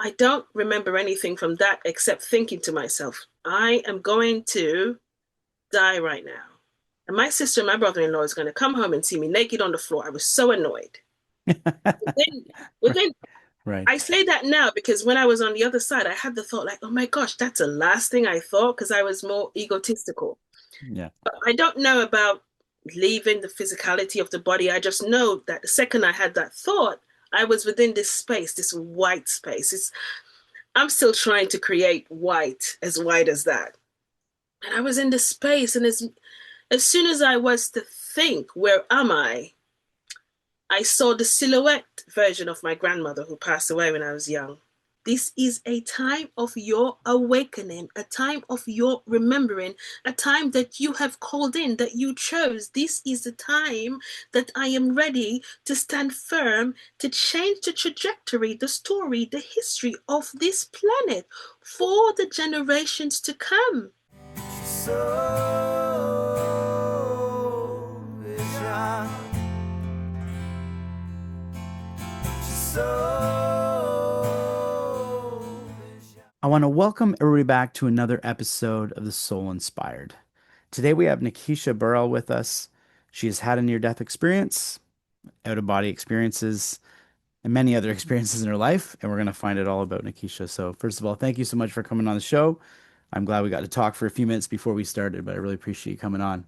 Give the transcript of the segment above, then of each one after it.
I don't remember anything from that except thinking to myself, I am going to die right now. And my sister and my brother-in-law is going to come home and see me naked on the floor. I was so annoyed. Within, within, Right. I say that now because when I was on the other side, I had the thought like, oh my gosh, that's the last thing I thought because I was more egotistical. Yeah. But I don't know about leaving the physicality of the body. I just know that the second I had that thought, I was within this space, this white space. I'm still trying to create white as that. And I was in this space, and as soon as I was to think, where am I saw the silhouette version of my grandmother who passed away when I was young. This is a time of your awakening, a time of your remembering, a time that you have called in, that you chose. This is the time that I am ready to stand firm, to change the trajectory, the story, the history of this planet for the generations to come. I want to welcome everybody back to another episode of The Soul Inspired. Today we have Nekesha Burrell with us. She has had a near-death experience, out-of-body experiences, and many other experiences in her life, and we're going to find out all about Nekesha. So first of all, thank you so much for coming on the show. I'm glad we got to talk for a few minutes before we started, but I really appreciate you coming on.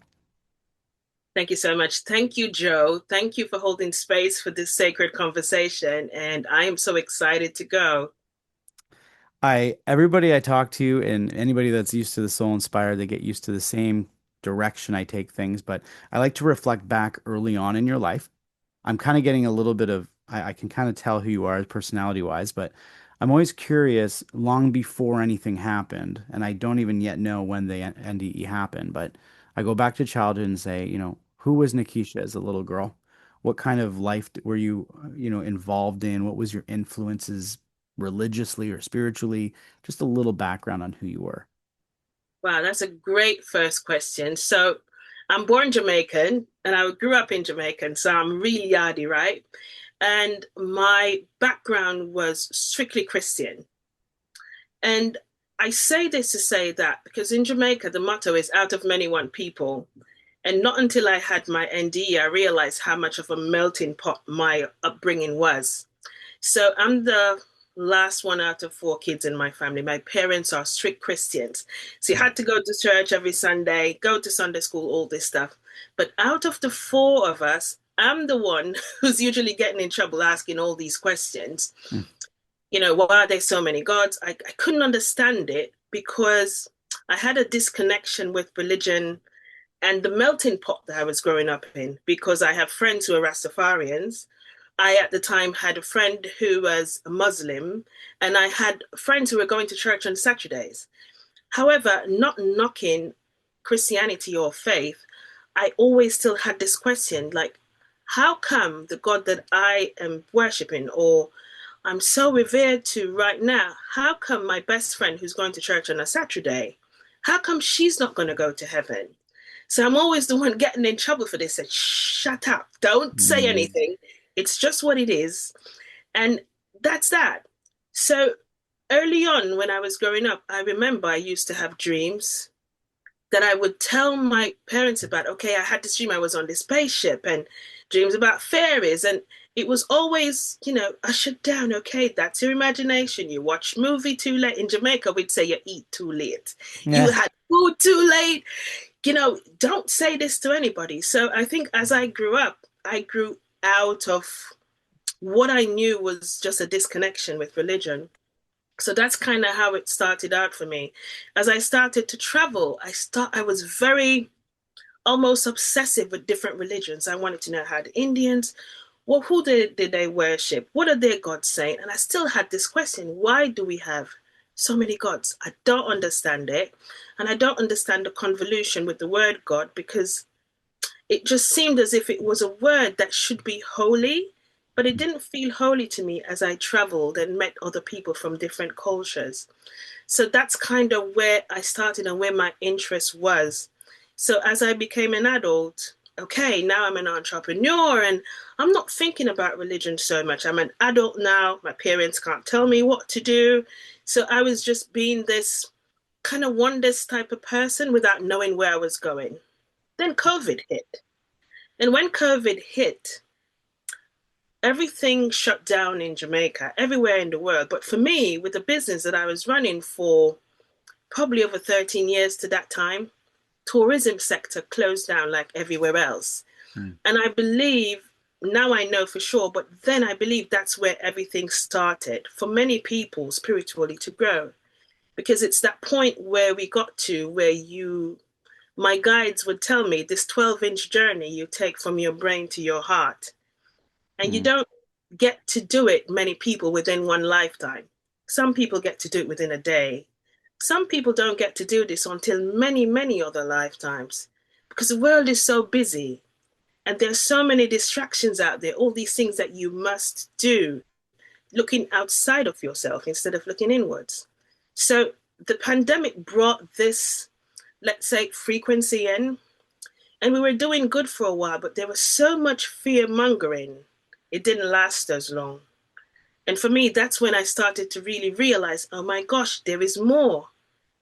Thank you so much. Thank you, Joe. Thank you for holding space for this sacred conversation. And I am so excited to go. Everybody I talk to and anybody that's used to the Soul Inspired, they get used to the same direction I take things, but I like to reflect back early on in your life. I'm kind of getting a little bit of, I can kind of tell who you are personality wise, but I'm always curious long before anything happened. And I don't even yet know when the NDE happened, but I go back to childhood and say, who was Nekesha as a little girl? What kind of life were you, involved in? What was your influences religiously or spiritually? Just a little background on who you were. Wow, that's a great first question. So I'm born Jamaican and I grew up in Jamaican, so I'm really yardy, right? And my background was strictly Christian. And I say this to say that because in Jamaica, the motto is out of many, one people. And not until I had my NDE, I realized how much of a melting pot my upbringing was. So I'm the last one out of four kids in my family. My parents are strict Christians. So you had to go to church every Sunday, go to Sunday school, all this stuff. But out of the four of us, I'm the one who's usually getting in trouble asking all these questions. Mm. Why are there so many gods? I couldn't understand it because I had a disconnection with religion and the melting pot that I was growing up in because I have friends who are Rastafarians. I, at the time, had a friend who was a Muslim, and I had friends who were going to church on Saturdays. However, not knocking Christianity or faith, I always still had this question like, how come the God that I am worshiping or I'm so revered to right now, how come my best friend who's going to church on a Saturday, how come she's not going to go to heaven? So I'm always the one getting in trouble for this. Said, shut up, don't say Mm. anything. It's just what it is. And that's that. So early on, when I was growing up, I remember I used to have dreams that I would tell my parents about. Okay, I had this dream, I was on this spaceship, and dreams about fairies. And it was always, ushered down. Okay, that's your imagination. You watch movie too late. In Jamaica, we'd say you eat too late. You Yeah. had food too late. Don't say this to anybody. So I think as I grew up, I grew out of what I knew was just a disconnection with religion. So that's kind of how it started out for me. As I started to travel, I was very almost obsessive with different religions. I wanted to know how the Indians, well, who did they worship? What are their gods saying? And I still had this question, why do we have so many gods? I don't understand it. And I don't understand the convolution with the word God because it just seemed as if it was a word that should be holy, but it didn't feel holy to me as I traveled and met other people from different cultures. So that's kind of where I started and where my interest was. So as I became an adult, okay, now I'm an entrepreneur and I'm not thinking about religion so much. I'm an adult now. My parents can't tell me what to do. So I was just being this kind of wonders type of person without knowing where I was going. Then COVID hit. And when COVID hit, everything shut down in Jamaica, everywhere in the world. But for me, with the business that I was running for probably over 13 years to that time, tourism sector closed down like everywhere else. Mm. And I believe, now I know for sure, but then I believe that's where everything started for many people spiritually to grow. Because it's that point where we got to where my guides would tell me this 12-inch journey you take from your brain to your heart. And you Mm. don't get to do it, many people, within one lifetime. Some people get to do it within a day. Some people don't get to do this until many, many other lifetimes because the world is so busy and there's so many distractions out there, all these things that you must do, looking outside of yourself instead of looking inwards. So the pandemic brought this, let's say, frequency in, and we were doing good for a while, but there was so much fear mongering, it didn't last as long. And for me, that's when I started to really realize, oh my gosh, there is more.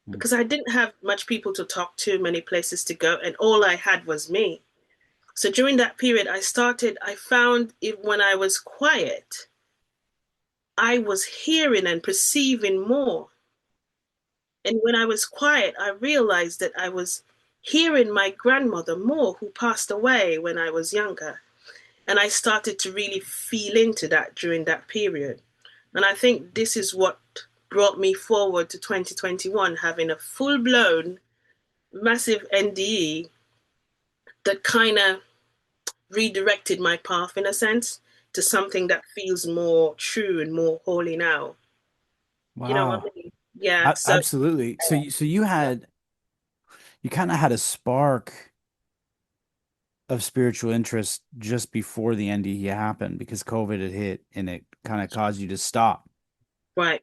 Mm. Because I didn't have much people to talk to, many places to go, and all I had was me. So during that period, I found it when I was quiet, I was hearing and perceiving more. And when I was quiet, I realized that I was hearing my grandmother more, who passed away when I was younger. And I started to really feel into that during that period. And I think this is what brought me forward to 2021, having a full blown, massive NDE that kind of redirected my path in a sense to something that feels more true and more holy now. You know what Wow. I mean? Yeah. So, Absolutely. So you kind of had a spark of spiritual interest just before the NDE happened because COVID had hit and it kind of caused you to stop, right.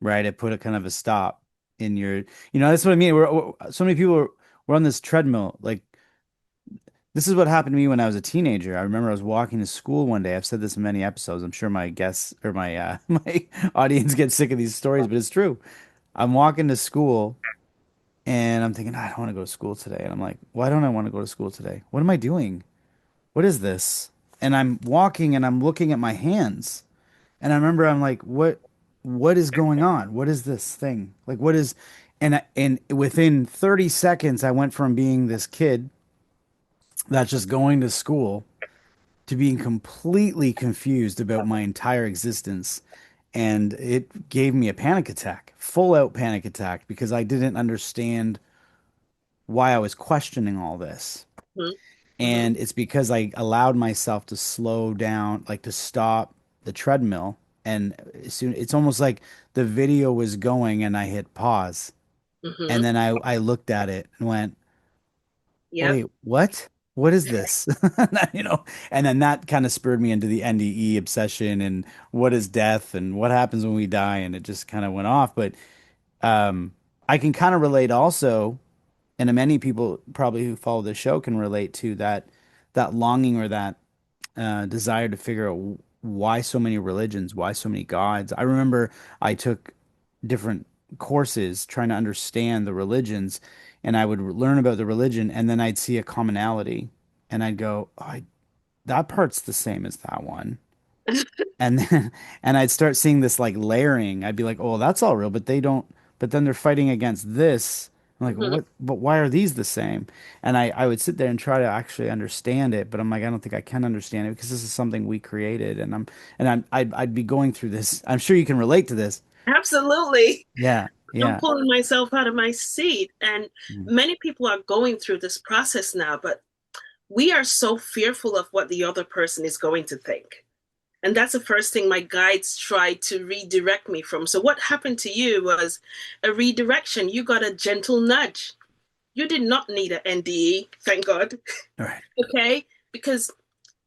right? It put a kind of a stop in your, that's what I mean. So many people were on this treadmill. Like, this is what happened to me when I was a teenager. I remember I was walking to school one day. I've said this in many episodes. I'm sure my guests or my my audience gets sick of these stories, but it's true. I'm walking to school and I'm thinking, I don't want to go to school today. And I'm like, why don't I want to go to school today? What am I doing? What is this? And I'm walking and I'm looking at my hands. And I remember I'm like, what is going on? What is this thing? Like what is and within 30 seconds I went from being this kid that's just going to school to being completely confused about my entire existence. And it gave me a panic attack, full out panic attack, because I didn't understand why I was questioning all this. Mm-hmm. Mm-hmm. And it's because I allowed myself to slow down, like to stop the treadmill. And soon it's almost like the video was going and I hit pause. And Mm-hmm. then I looked at it and went, Yep. wait, what? What is this? And then that kind of spurred me into the NDE obsession and what is death and what happens when we die. And it just kind of went off. But I can kind of relate also, and many people probably who follow the show can relate to that longing or that desire to figure out why so many religions, why so many gods. I remember I took different courses trying to understand the religions, and I would learn about the religion, and then I'd see a commonality, and I'd go, oh, that part's the same as that one. And then and I'd start seeing this like layering. I'd be like, oh, that's all real, but they don't, but then they're fighting against this. I'm like, Mm-hmm. what, but why are these the same? And I would sit there and try to actually understand it, but I'm like, I don't think I can understand it because this is something we created. I'd be going through this. I'm sure you can relate to this. Absolutely. Yeah. I'm Yeah. pulling myself out of my seat. And Mm. many people are going through this process now, but we are so fearful of what the other person is going to think. And that's the first thing my guides tried to redirect me from. So, what happened to you was a redirection. You got a gentle nudge. You did not need an NDE, thank God. All right. Okay? Because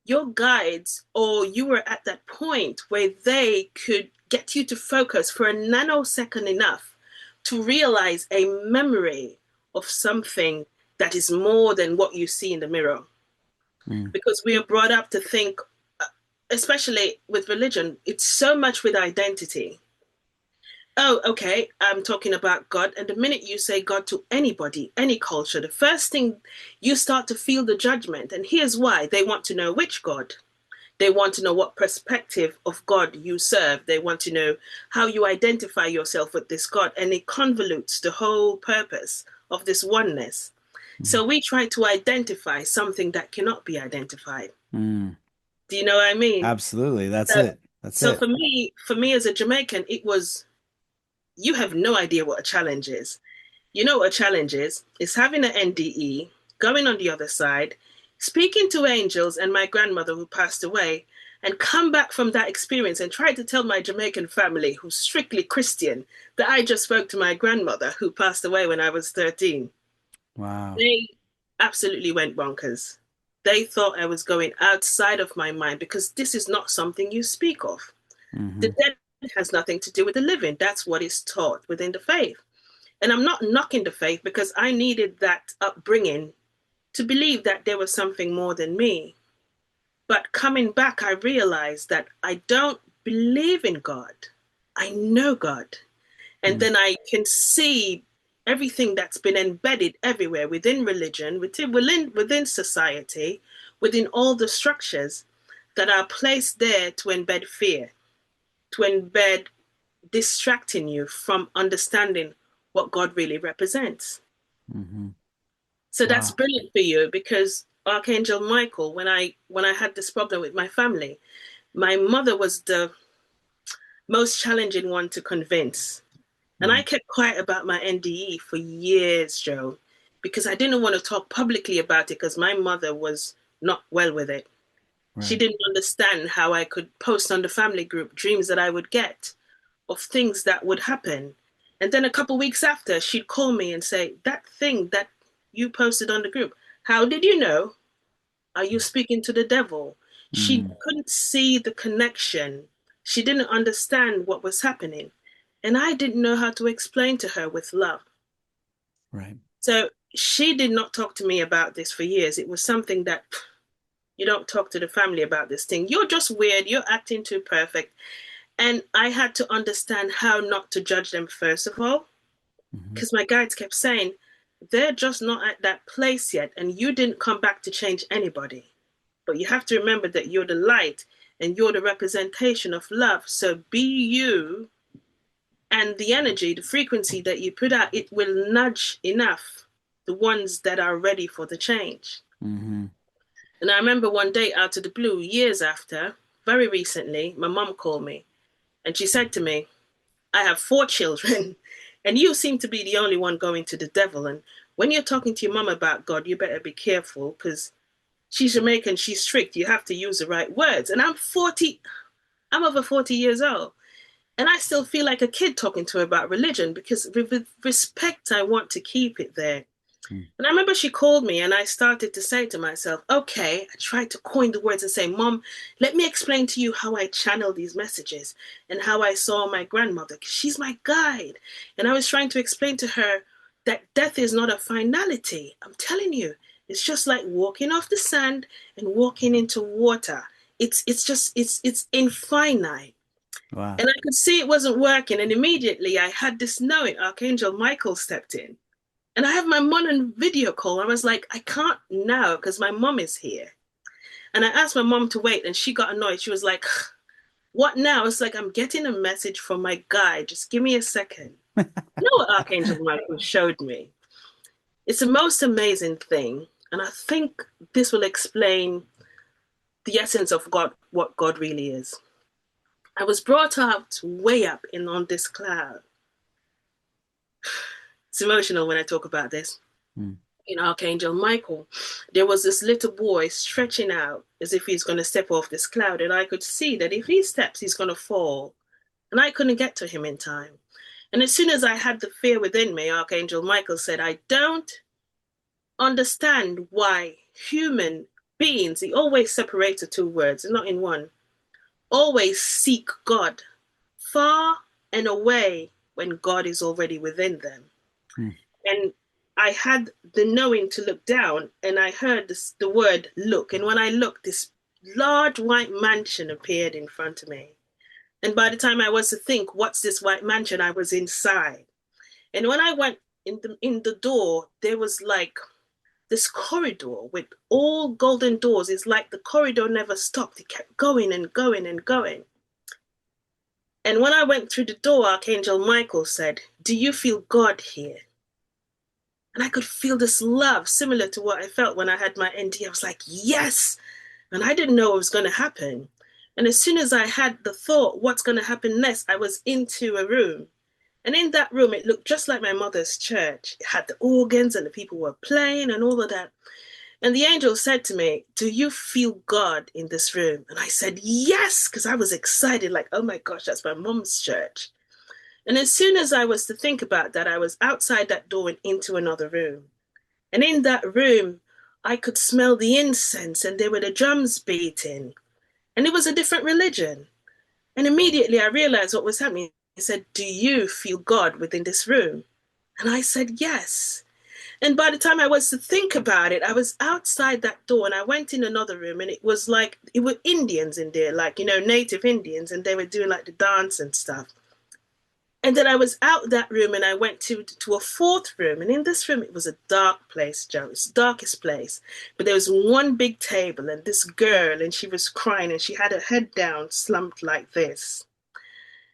your guides, or you were at that point where they could get you to focus for a nanosecond enough to realize a memory of something that is more than what you see in the mirror. Mm. because we are brought up to think, especially with religion, it's so much with identity. Oh, okay, I'm talking about God. And the minute you say God to anybody, any culture, the first thing you start to feel the judgment. And here's why: they want to know which God. They want to know what perspective of God you serve. They want to know how you identify yourself with this God. And it convolutes the whole purpose of this oneness. Mm. So we try to identify something that cannot be identified. Mm. Do you know what I mean? Absolutely. That's So, it. That's so it. for me as a Jamaican, it was, you have no idea what a challenge is. You know what a challenge is having an NDE, going on the other side, speaking to angels and my grandmother who passed away, and come back from that experience and try to tell my Jamaican family, who's strictly Christian, that I just spoke to my grandmother who passed away when I was 13. Wow. They absolutely went bonkers. They thought I was going outside of my mind because this is not something you speak of. The Hmm. dead has nothing to do with the living. That's what is taught within the faith. And I'm not knocking the faith because I needed that upbringing to believe that there was something more than me. But coming back, I realized that I don't believe in God. I know God. And Mm. then I can see everything that's been embedded everywhere within religion, within society, within all the structures that are placed there to embed fear, to embed distracting you from understanding what God really represents. Hmm. So that's Wow. brilliant for you because Archangel Michael, when I had this problem with my family, my mother was the most challenging one to convince. And I Mm. kept quiet about my NDE for years, Joe, because I didn't want to talk publicly about it because my mother was not well with it. She Right. didn't understand how I could post on the family group dreams that I would get of things that would happen. And then a couple weeks after, she'd call me and say, "That thing that you posted on the group, how did you know? Are you speaking to the devil?" She Mm. couldn't see the connection. She didn't understand what was happening. And I didn't know how to explain to her with love. Right. So she did not talk to me about this for years. It was something that you don't talk to the family about this thing. You're just weird. You're acting too perfect. And I had to understand how not to judge them, first of all, Hmm. because my guides kept saying, they're just not at that place yet. And you didn't come back to change anybody. But you have to remember that you're the light and you're the representation of love. So be you, and the energy, the frequency that you put out, it will nudge enough the ones that are ready for the change. Hmm. And I remember one day out of the blue, years after, very recently, my mom called me and she said to me, "I have 4 children and you seem to be the only one going to the devil. And when you're talking to your mom about God, you better be careful because she's Jamaican, she's strict. You have to use the right words." And I'm 40, I'm over 40 years old. And I still feel like a kid talking to her about religion because, with respect, I want to keep it there. Mm. And I remember she called me and I started to say to myself, okay, I tried to coin the words and say, "Mom, let me explain to you how I channel these messages and how I saw my grandmother. She's my guide." And I was trying to explain to her that death is not a finality. I'm telling you, it's just like walking off the sand and walking into water. It's infinite. Wow. And I could see it wasn't working. And immediately I had this knowing. Archangel Michael stepped in. And I have my mom on video call. I was like, I can't now because my mom is here. And I asked my mom to wait and she got annoyed. She was like, "What now?" It's like, "I'm getting a message from my guy. Just give me a second." You know what Archangel Michael showed me? It's the most amazing thing. And I think this will explain the essence of God, what God really is. I was brought up way up in on this cloud. It's emotional when I talk about this. Mm. In Archangel Michael, there was this little boy stretching out as if he's going to step off this cloud. And I could see that if he steps, he's going to fall. And I couldn't get to him in time. And as soon as I had the fear within me, Archangel Michael said, "I don't understand why human beings," he always separated two words, not in one, "always seek God far and away when God is already within them." Mm. And I had the knowing to look down, and I heard the word look. And when I looked, this large white mansion appeared in front of me. And by the time I was to think, what's this white mansion? I was inside. And when I went in the door, there was like this corridor with all golden doors. It's like the corridor never stopped. It kept going and going and going. And when I went through the door, Archangel Michael said, "Do you feel God here?" And I could feel this love similar to what I felt when I had my NDE. I was like, yes. And I didn't know what was going to happen. And as soon as I had the thought, what's going to happen next, I was into a room. And in that room, it looked just like my mother's church. It had the organs and the people were playing and all of that. And the angel said to me, "Do you feel God in this room?" And I said, yes, because I was excited, like, oh my gosh, that's my mom's church. And as soon as I was to think about that, I was outside that door and into another room. And in that room, I could smell the incense and there were the drums beating. And it was a different religion. And immediately I realized what was happening. He said, "Do you feel God within this room?" And I said, yes. And by the time I was to think about it, I was outside that door and I went in another room and it was like, it were Indians in there, like, native Indians, and they were doing like the dance and stuff. And then I was out that room and I went to a fourth room. And in this room, it was a dark place, Joe. It's the darkest place. But there was one big table and this girl, and she was crying and she had her head down, slumped like this.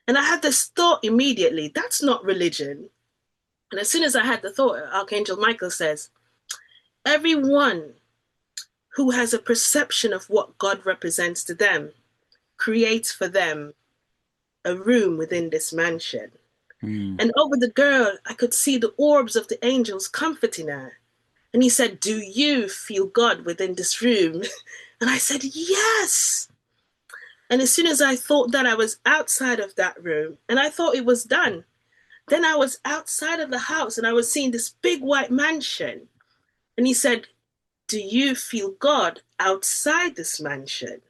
And I had this thought immediately, that's not religion. And as soon as I had the thought, Archangel Michael says, everyone who has a perception of what God represents to them creates for them a room within this mansion. And over the girl, I could see the orbs of the angels comforting her. And he said, "Do you feel God within this room?" And I said, yes. And as soon as I thought that, I was outside of that room and I thought it was done. Then I was outside of the house and I was seeing this big white mansion. And he said, "Do you feel God outside this mansion?"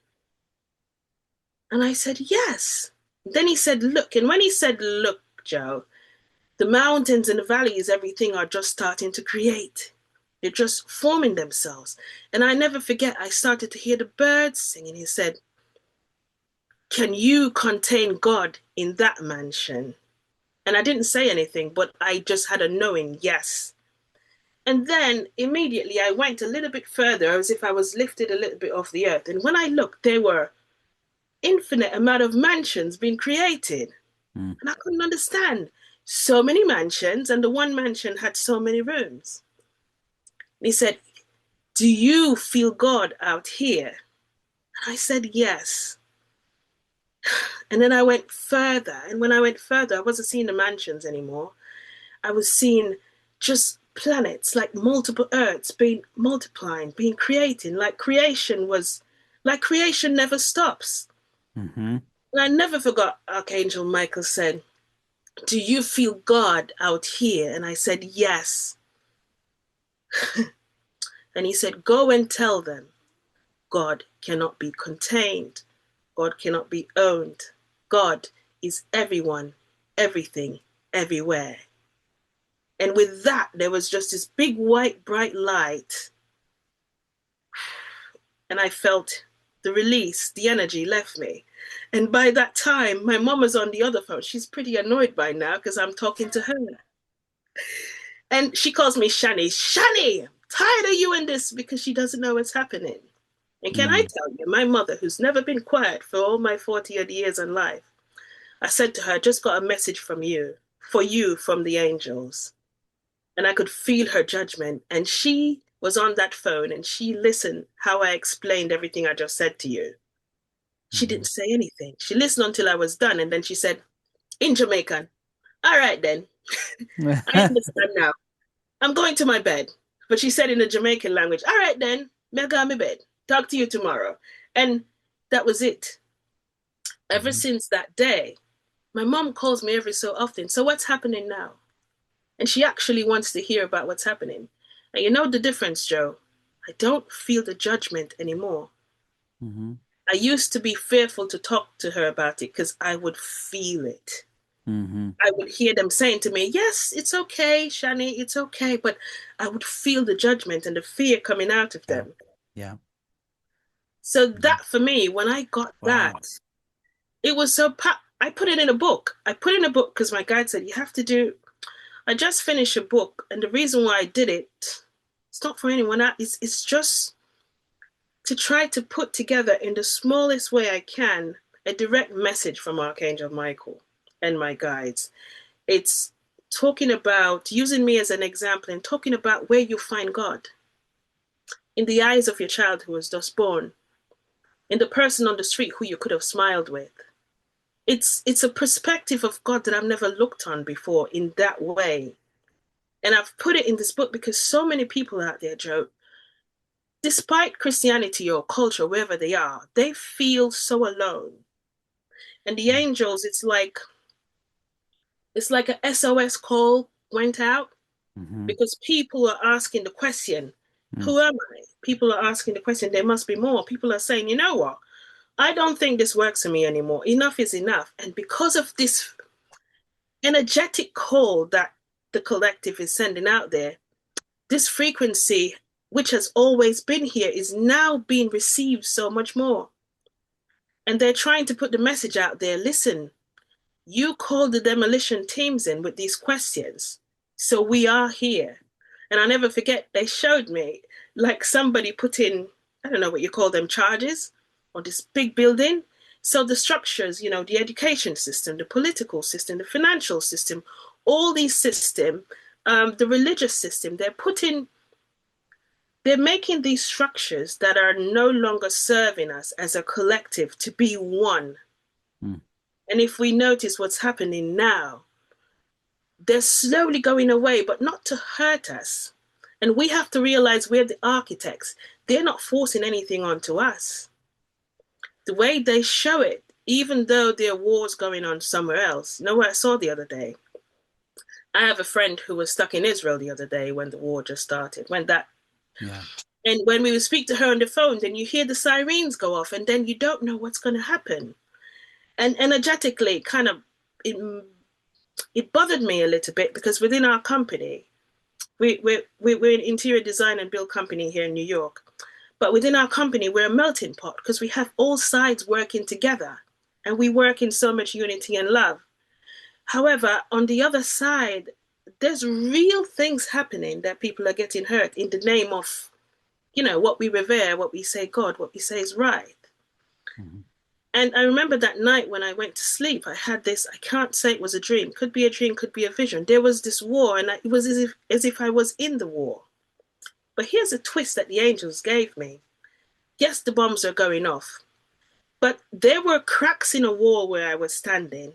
And I said, yes. Then he said, "Look." And when he said, "Look, Joe, the mountains and the valleys, everything are just starting to create. They're just forming themselves." And I never forget, I started to hear the birds singing. He said, "Can you contain God in that mansion?" And I didn't say anything, but I just had a knowing, yes. And then immediately I went a little bit further, as if I was lifted a little bit off the earth. And when I looked, there were infinite amount of mansions being created. And I couldn't understand. So many mansions, and the one mansion had so many rooms. And he said, "Do you feel God out here?" And I said, yes. And then I went further. And when I went further, I wasn't seeing the mansions anymore. I was seeing just planets, like multiple Earths being multiplying, being creating, like creation never stops. Mm-hmm. And I never forgot Archangel Michael said, "Do you feel God out here?" And I said, yes. And he said, "Go and tell them God cannot be contained. God cannot be owned. God is everyone, everything, everywhere." And with that, there was just this big white bright light. And I felt the release, the energy left me. And by that time, my mom was on the other phone. She's pretty annoyed by now because I'm talking to her. And she calls me Shani. "Shani, I'm tired of you in this," because she doesn't know what's happening. And can I tell you, my mother, who's never been quiet for all my 40-odd years in life, I said to her, "Just got a message from you, for you from the angels." And I could feel her judgment. And she was on that phone and she listened how I explained everything I just said to you. She didn't say anything. She listened until I was done. And then she said, in Jamaican, "All right, then. I understand now. I'm going to my bed." But she said in the Jamaican language, "All right, then. Me go my bed. Talk to you tomorrow." And that was it. Ever since that day, my mom calls me every so often. "So what's happening now?" And she actually wants to hear about what's happening. And you know the difference, Joe? I don't feel the judgment anymore. Mm-hmm. I used to be fearful to talk to her about it because I would feel it. Mm-hmm. I would hear them saying to me, yes, it's okay, Shani, it's okay. But I would feel the judgment and the fear coming out of Yeah. them. Yeah. So Yeah. that for me, when I got that, Wow. it was so, I put it in a book. I put it in a book because my guide said, you have to do, I just finished a book. And the reason why I did it, it's not for anyone else. It's just to try to put together in the smallest way I can a direct message from Archangel Michael and my guides. It's talking about using me as an example and talking about where you find God in the eyes of your child who was just born, in the person on the street who you could have smiled with. It's a perspective of God that I've never looked on before in that way. And I've put it in this book because so many people out there, Joe, despite Christianity or culture, wherever they are, they feel so alone. And the angels, it's like a SOS call went out Mm-hmm. because people are asking the question, who am I? People are asking the question, there must be more. People are saying, you know what? I don't think this works for me anymore. Enough is enough. And because of this energetic call that the collective is sending out there, this frequency, which has always been here, is now being received so much more. And they're trying to put the message out there, listen, you called the demolition teams in with these questions. So we are here. And I'll never forget, they showed me like somebody put in, I don't know what you call them, charges on this big building. So the structures, the education system, the political system, the financial system, all these systems, the religious system, they're making these structures that are no longer serving us as a collective to be one. Mm-hmm. And if we notice what's happening now, they're slowly going away, but not to hurt us. And we have to realize we're the architects. They're not forcing anything onto us. The way they show it, even though there are wars going on somewhere else. You know what I saw the other day? I have a friend who was stuck in Israel the other day when the war just started. Yeah. And when we would speak to her on the phone, then you hear the sirens go off, and then you don't know what's going to happen. And energetically, kind of, it, it bothered me a little bit because within our company, we're an interior design and build company here in New York. But within our company, we're a melting pot because we have all sides working together and we work in so much unity and love. However, on the other side, there's real things happening that people are getting hurt in the name of, what we revere, what we say God, what we say is right. Mm-hmm. And I remember that night when I went to sleep, I had this, I can't say it was a dream, could be a dream, could be a vision. There was this war, and it was as if I was in the war. But here's a twist that the angels gave me. Yes, the bombs are going off, but there were cracks in a wall where I was standing,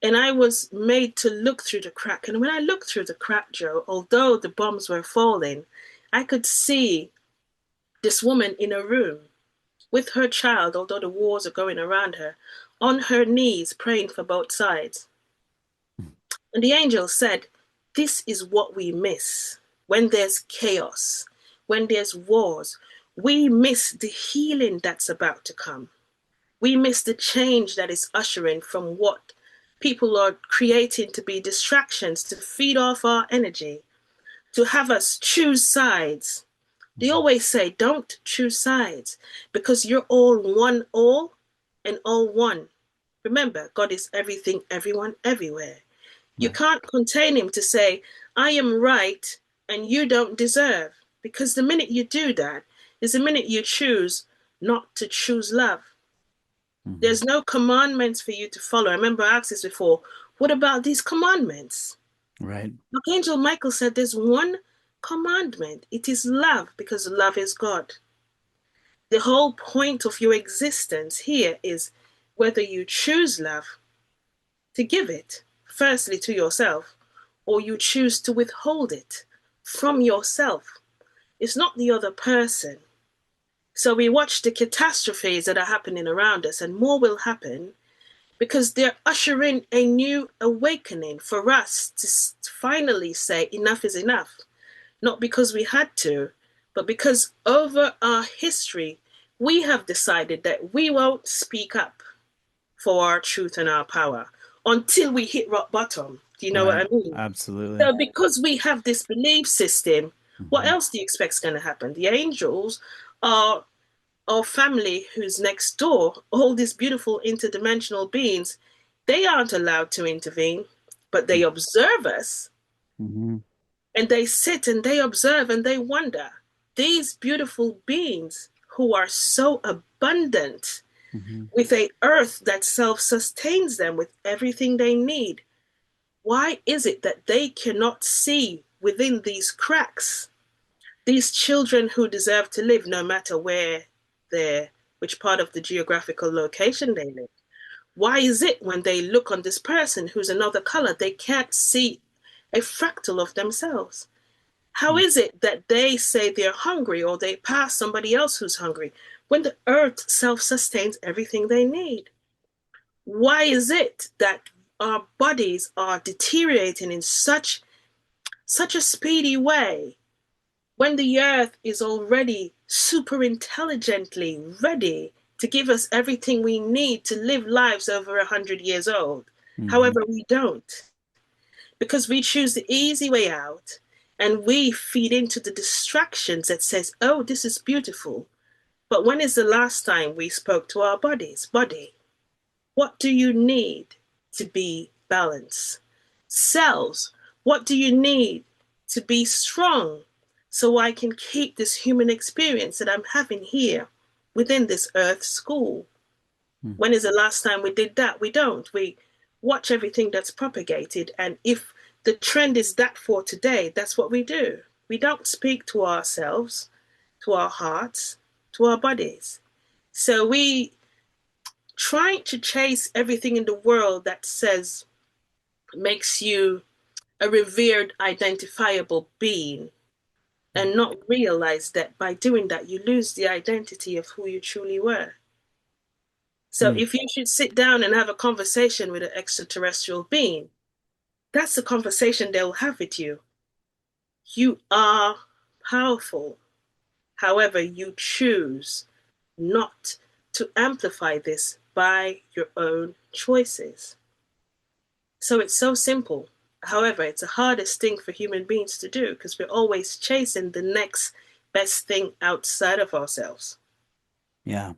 and I was made to look through the crack. And when I looked through the crack, Joe, although the bombs were falling, I could see this woman in a room with her child, although the wars are going around her, on her knees praying for both sides. And the angel said, this is what we miss when there's chaos, when there's wars. We miss the healing that's about to come. We miss the change that is ushering from what people are creating to be distractions to feed off our energy, to have us choose sides. They always say, don't choose sides because you're all one, all and all one. Remember, God is everything, everyone, everywhere. You Right. can't contain him to say, I am right and you don't deserve. Because the minute you do that is the minute you choose not to choose love. Mm-hmm. There's no commandments for you to follow. I remember I asked this before. What about these commandments? Right. Archangel Michael said there's one commandment. It is love because love is God. The whole point of your existence here is whether you choose love to give it, firstly to yourself, or you choose to withhold it from yourself. It's not the other person. So we watch the catastrophes that are happening around us, and more will happen because they're ushering a new awakening for us to finally say enough is enough. Not because we had to, but because over our history, we have decided that we won't speak up for our truth and our power. until we hit rock bottom. Do you know what Right. I mean? Absolutely. So because we have this belief system, what Hmm. else do you expect is going to happen? The angels are our family who's next door, all these beautiful interdimensional beings, they aren't allowed to intervene, but they observe us, Hmm. and they sit and they observe and they wonder. These beautiful beings who are so abundant Hmm. with a earth that self-sustains them with everything they need, why is it that they cannot see within these cracks these children who deserve to live no matter where they're, which part of the geographical location they live? Why is it when they look on this person who's another color, they can't see a fractal of themselves? How is it that they say they're hungry or they pass somebody else who's hungry when the earth self sustains everything they need? Why is it that our bodies are deteriorating in such a speedy way when the earth is already super intelligently ready to give us everything we need to live lives over 100 years old? Hmm. However, we don't, because we choose the easy way out, and we feed into the distractions that says, oh, this is beautiful. But when is the last time we spoke to our bodies? Body, what do you need to be balanced? Cells, what do you need to be strong so I can keep this human experience that I'm having here within this earth school? When is the last time we did that? We don't. We watch everything that's propagated. And if the trend is that for today, that's what we do. We don't speak to ourselves, to our hearts, to our bodies. So we trying to chase everything in the world that says makes you a revered, identifiable being, and not realize that by doing that, you lose the identity of who you truly were. So Hmm. if you should sit down and have a conversation with an extraterrestrial being, that's the conversation they'll have with you. You are powerful. However, you choose not to amplify this by your own choices. So it's so simple. However, it's the hardest thing for human beings to do because we're always chasing the next best thing outside of ourselves. Yeah.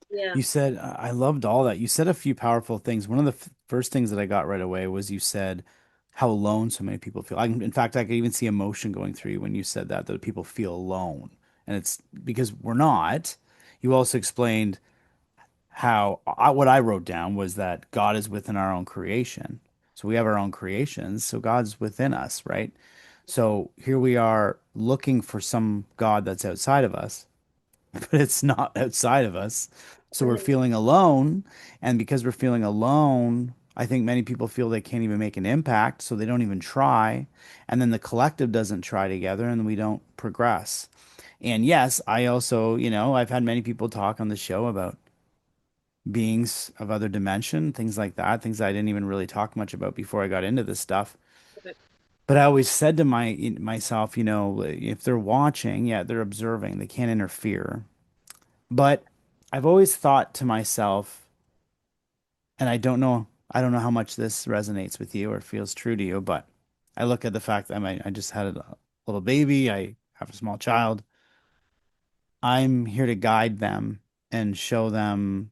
Yeah. You said, I loved all that. You said a few powerful things. One of the first things that I got right away was you said how alone so many people feel. In fact, I could even see emotion going through you when you said that, that people feel alone. And it's because we're not. You also explained how what I wrote down was that God is within our own creation. So we have our own creations. So God's within us, right? So here we are looking for some God that's outside of us, but it's not outside of us. So we're Mm. feeling alone. And because we're feeling alone, I think many people feel they can't even make an impact. So they don't even try. And then the collective doesn't try together and we don't progress. And yes, I also, I've had many people talk on the show about beings of other dimension, things like that, things I didn't even really talk much about before I got into this stuff. But I always said to myself, if they're watching, yeah, they're observing, they can't interfere. But I've always thought to myself, and I don't know how much this resonates with you or feels true to you, but I look at the fact that I just had a little baby, I have a small child. I'm here to guide them and show them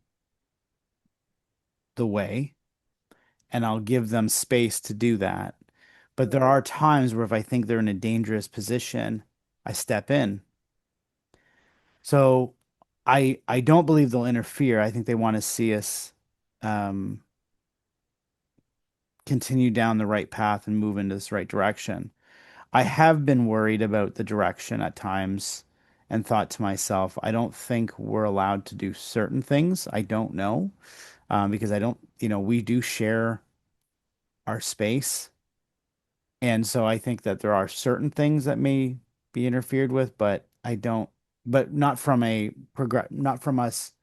the way, and I'll give them space to do that. But there are times where if I think they're in a dangerous position, I step in. So I don't believe they'll interfere. I think they want to see us um, continue down the right path and move into this right direction. I have been worried about the direction at times and thought to myself, I don't think we're allowed to do certain things. I don't know because I don't, we do share our space. And so I think that there are certain things that may be interfered with, but I don't, but not from us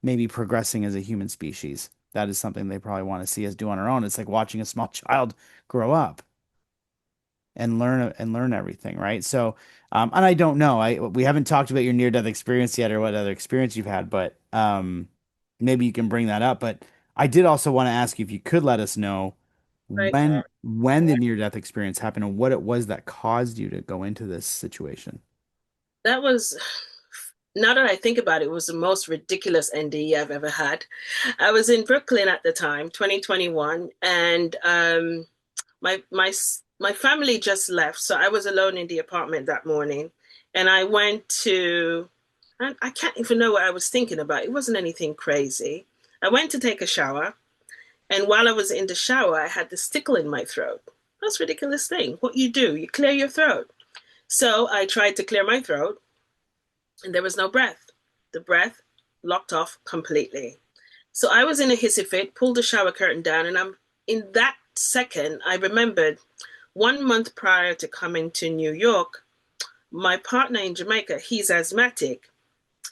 maybe progressing as a human species. That is something they probably want to see us do on our own. It's like watching a small child grow up and learn everything, right? So, and I don't know. We haven't talked about your near death experience yet or what other experience you've had, but maybe you can bring that up. But I did also want to ask you if you could let us know Right. when the near-death experience happened and what it was that caused you to go into this situation. That was, now that I think about it, it was the most ridiculous NDE I've ever had. I was in Brooklyn at the time, 2021, and my my my family just left, so I was alone in the apartment that morning, and I went to, I can't even know what I was thinking about. It wasn't anything crazy. I went to take a shower, and while I was in the shower, I had this tickle in my throat. That's a ridiculous thing. What you do, you clear your throat. So I tried to clear my throat, and there was no breath. The breath locked off completely. So I was in a hissy fit, pulled the shower curtain down, and I'm in that second, I remembered 1 month prior to coming to New York, my partner in Jamaica, he's asthmatic,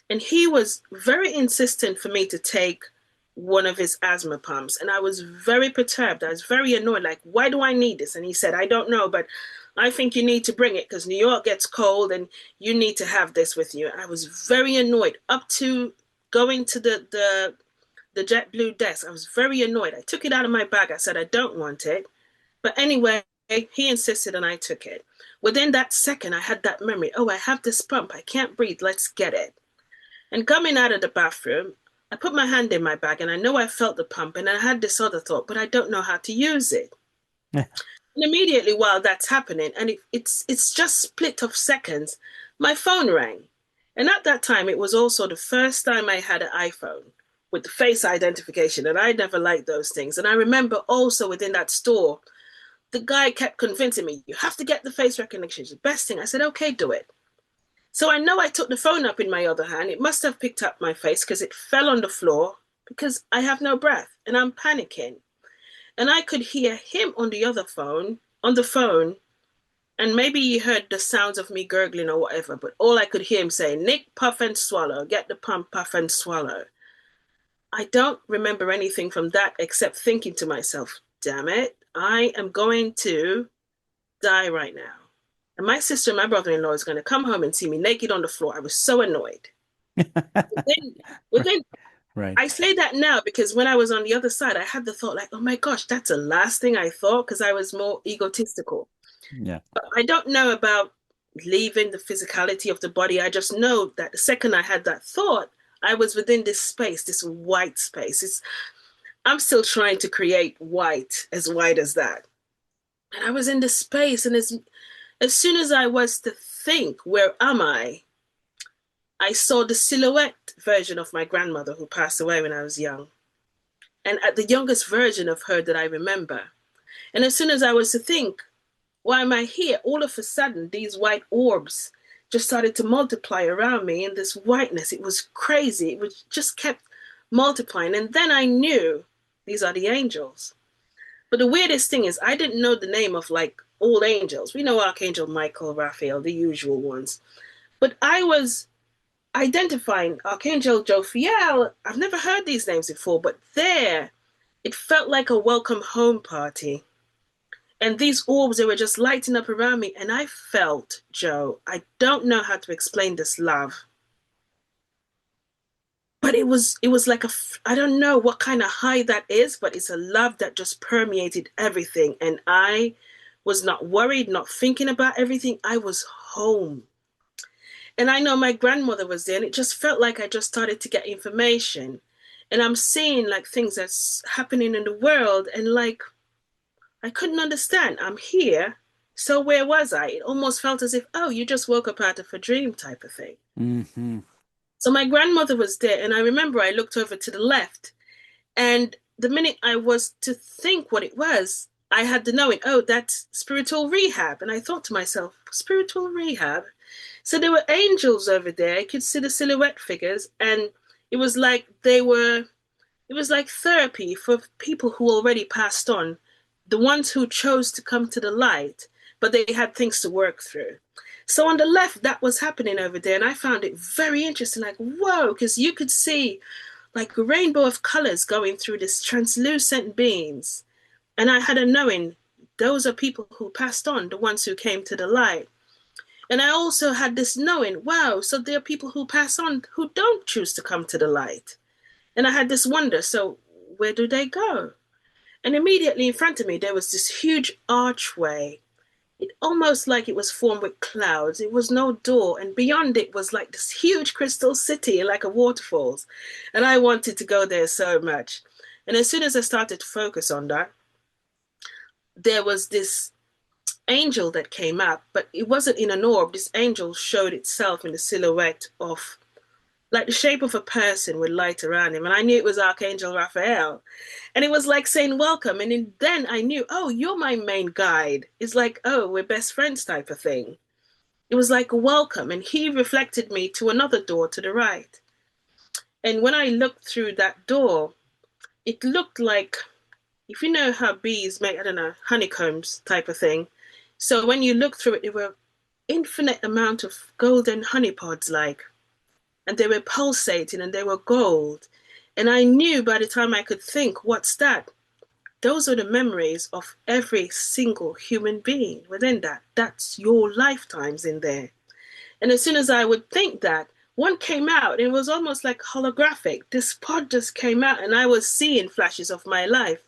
and he was very insistent for me to take one of his asthma pumps. And I was very perturbed. I was very annoyed, like, why do I need this? And he said, I don't know, but I think you need to bring it because New York gets cold and you need to have this with you. And I was very annoyed up to going to the JetBlue desk. I was very annoyed. I took it out of my bag. I said, I don't want it. But anyway, he insisted and I took it. Within that second, I had that memory. Oh, I have this pump. I can't breathe. Let's get it. And coming out of the bathroom, I put my hand in my bag and I know I felt the pump and I had this other thought, but I don't know how to use it. And immediately while that's happening, and it's just split of seconds, my phone rang. And at that time, it was also the first time I had an iPhone with the face identification, and I never liked those things. And I remember also within that store, the guy kept convincing me, you have to get the face recognition. It's the best thing. I said, okay, do it. So I know I took the phone up in my other hand. It must have picked up my face because it fell on the floor because I have no breath and I'm panicking. And I could hear him on the other phone, on the phone, and maybe he heard the sounds of me gurgling or whatever, but all I could hear him say, Nick, puff and swallow, get the pump, puff and swallow. I don't remember anything from that except thinking to myself, damn it, I am going to die right now. And my sister and my brother-in-law is going to come home and see me naked on the floor. I was so annoyed. Within, within Right. I say that now because when I was on the other side, I had the thought like, oh my gosh, that's the last thing I thought because I was more egotistical. Yeah. But I don't know about leaving the physicality of the body. I just know that the second I had that thought, I was within this space, this white space. I'm still trying to create white as that. And I was in this space, and as soon as I was to think, where am I saw the silhouette version of my grandmother who passed away when I was young. And at the youngest version of her that I remember. And as soon as I was to think, why am I here? All of a sudden, these white orbs just started to multiply around me in this whiteness. It was crazy. It was just kept multiplying. And then I knew these are the angels. But the weirdest thing is I didn't know the name of like all angels. We know Archangel Michael, Raphael, the usual ones. But I was identifying Archangel Raphael. I've never heard these names before, but there, it felt like a welcome home party. And these orbs, they were just lighting up around me. And I felt, Joe, I don't know how to explain this love. But it was like I don't know what kind of high that is, but it's a love that just permeated everything. And I was not worried, not thinking about everything. I was home. And I know my grandmother was there, and it just felt like I just started to get information. And I'm seeing like things that's happening in the world, and like I couldn't understand. I'm here. So where was I? It almost felt as if, oh, you just woke up out of a dream type of thing. Hmm. So my grandmother was there, and I remember I looked over to the left, and the minute I was to think what it was, I had the knowing, oh, that's spiritual rehab. And I thought to myself, spiritual rehab? So there were angels over there. I could see the silhouette figures, and it was like it was like therapy for people who already passed on, the ones who chose to come to the light, but they had things to work through. So on the left, that was happening over there, and I found it very interesting. Like, whoa, because you could see like a rainbow of colors going through this translucent beings. And I had a knowing, those are people who passed on, the ones who came to the light. And I also had this knowing, wow, so there are people who pass on who don't choose to come to the light. And I had this wonder, so where do they go? And immediately in front of me, there was this huge archway. It almost like it was formed with clouds. It was no door, and beyond it was like this huge crystal city, like a waterfalls. And I wanted to go there so much. And as soon as I started to focus on that, there was this angel that came up, but it wasn't in an orb. This angel showed itself in the silhouette of like the shape of a person with light around him. And I knew it was Archangel Raphael. And it was like saying, welcome. And then I knew, oh, you're my main guide. It's like, oh, we're best friends type of thing. It was like, welcome. And he reflected me to another door to the right. And when I looked through that door, it looked like, if you know how bees make, I don't know, honeycombs type of thing. So when you look through it, there were infinite amount of golden honey pods like, and they were pulsating and they were gold. And I knew by the time I could think, what's that? Those are the memories of every single human being within that. That's your lifetimes in there. And as soon as I would think that, one came out, and it was almost like holographic. This pod just came out, and I was seeing flashes of my life.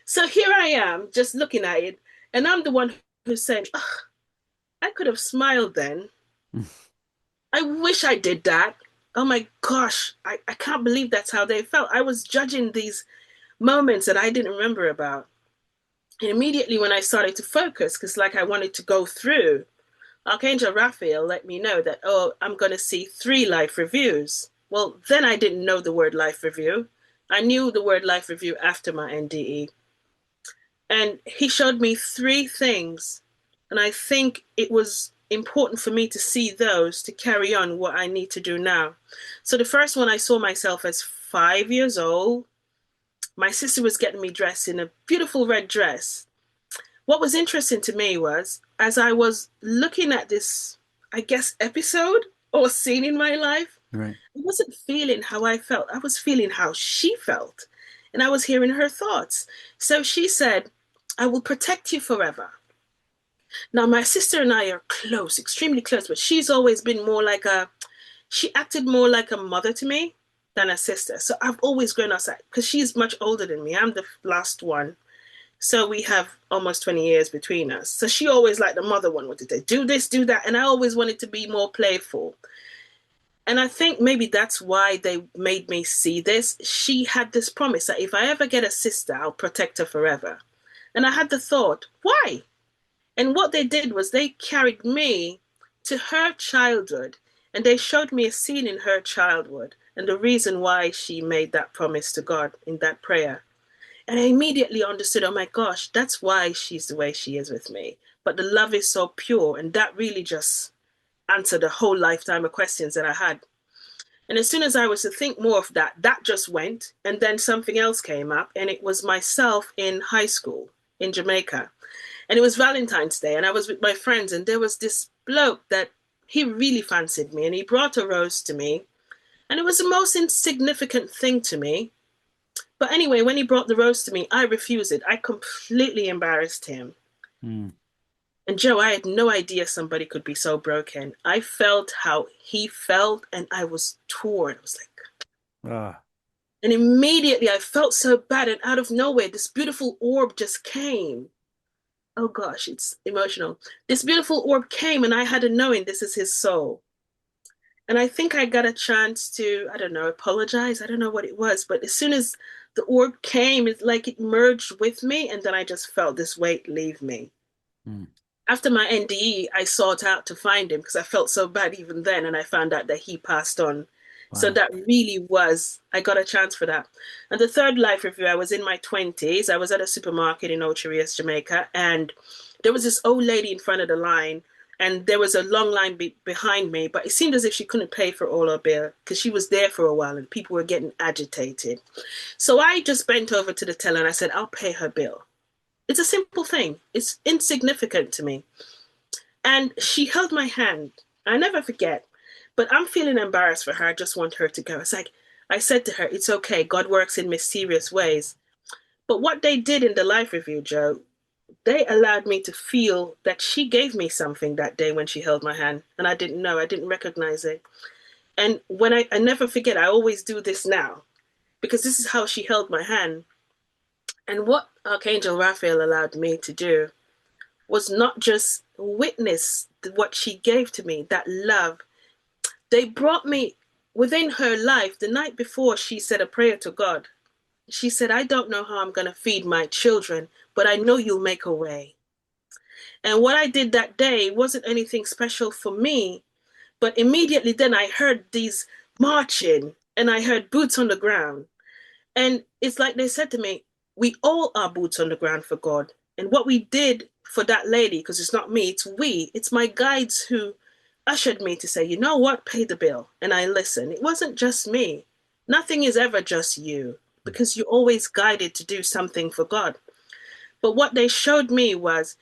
So here I am, just looking at it, and I'm the one who's saying, oh, I could have smiled then. I wish I did that. Oh my gosh, I can't believe that's how they felt. I was judging these moments that I didn't remember about. And immediately when I started to focus, because like I wanted to go through, Archangel Raphael let me know that, oh, I'm going to see 3 life reviews. Well, then I didn't know the word life review. I knew the word life review after my NDE. And he showed me 3 things. And I think it was important for me to see those to carry on what I need to do now. So the first one, I saw myself as 5 years old. My sister was getting me dressed in a beautiful red dress. What was interesting to me was, as I was looking at this, I guess, episode or scene in my life, Right. I wasn't feeling how I felt. I was feeling how she felt. And I was hearing her thoughts. So she said, I will protect you forever. Now, my sister and I are close, extremely close, but she's always been more like she acted more like a mother to me than a sister. So I've always grown outside because she's much older than me. I'm the last one. So we have almost 20 years between us. So she always like the mother one wanted to do this, do that. And I always wanted to be more playful. And I think maybe that's why they made me see this. She had this promise that if I ever get a sister, I'll protect her forever. And I had the thought, why? And what they did was they carried me to her childhood and they showed me a scene in her childhood and the reason why she made that promise to God in that prayer. And I immediately understood, oh my gosh, that's why she's the way she is with me. But the love is so pure. And that really just answered a whole lifetime of questions that I had. And as soon as I was to think more of that, that just went. And then something else came up. And it was myself in high school in Jamaica. And it was Valentine's Day. And I was with my friends. And there was this bloke that he really fancied me. And he brought a rose to me. And it was the most insignificant thing to me. But anyway, when he brought the rose to me, I refused it. I completely embarrassed him. Mm. And Joe, I had no idea somebody could be so broken. I felt how he felt and I was torn. I was like, and immediately I felt so bad. And out of nowhere, this beautiful orb just came. Oh gosh, it's emotional. This beautiful orb came and I had a knowing this is his soul. And I think I got a chance to, I don't know, apologize. I don't know what it was. But as soon as the orb came, it's like it merged with me. And then I just felt this weight leave me. Mm. After my NDE, I sought out to find him because I felt so bad even then. And I found out that he passed on. Wow. So that really was, I got a chance for that. And the third life review, I was in my 20s. I was at a supermarket in Ocho Rios, Jamaica. And there was this old lady in front of the line. And there was a long line behind me, but it seemed as if she couldn't pay for all her bill because she was there for a while and people were getting agitated. So I just bent over to the teller and I said, I'll pay her bill. It's a simple thing. It's insignificant to me. And she held my hand. I never forget, but I'm feeling embarrassed for her. I just want her to go. It's like, I said to her, it's okay. God works in mysterious ways. But what they did in the life review, Joe, they allowed me to feel that she gave me something that day when she held my hand. And I didn't know, I didn't recognize it. And when I never forget, I always do this now. because this is how she held my hand. And what Archangel Raphael allowed me to do was not just witness what she gave to me, that love. They brought me within her life the night before. She said a prayer to God. She said, I don't know how I'm going to feed my children, but I know you'll make a way. And what I did that day wasn't anything special for me, but immediately then I heard these marching and I heard boots on the ground. And it's like they said to me, we all are boots on the ground for God. And what we did for that lady, because it's not me, it's we, it's my guides who ushered me to say, you know what, pay the bill. And I listened. It wasn't just me. Nothing is ever just you, because you're always guided to do something for God. But what they showed me was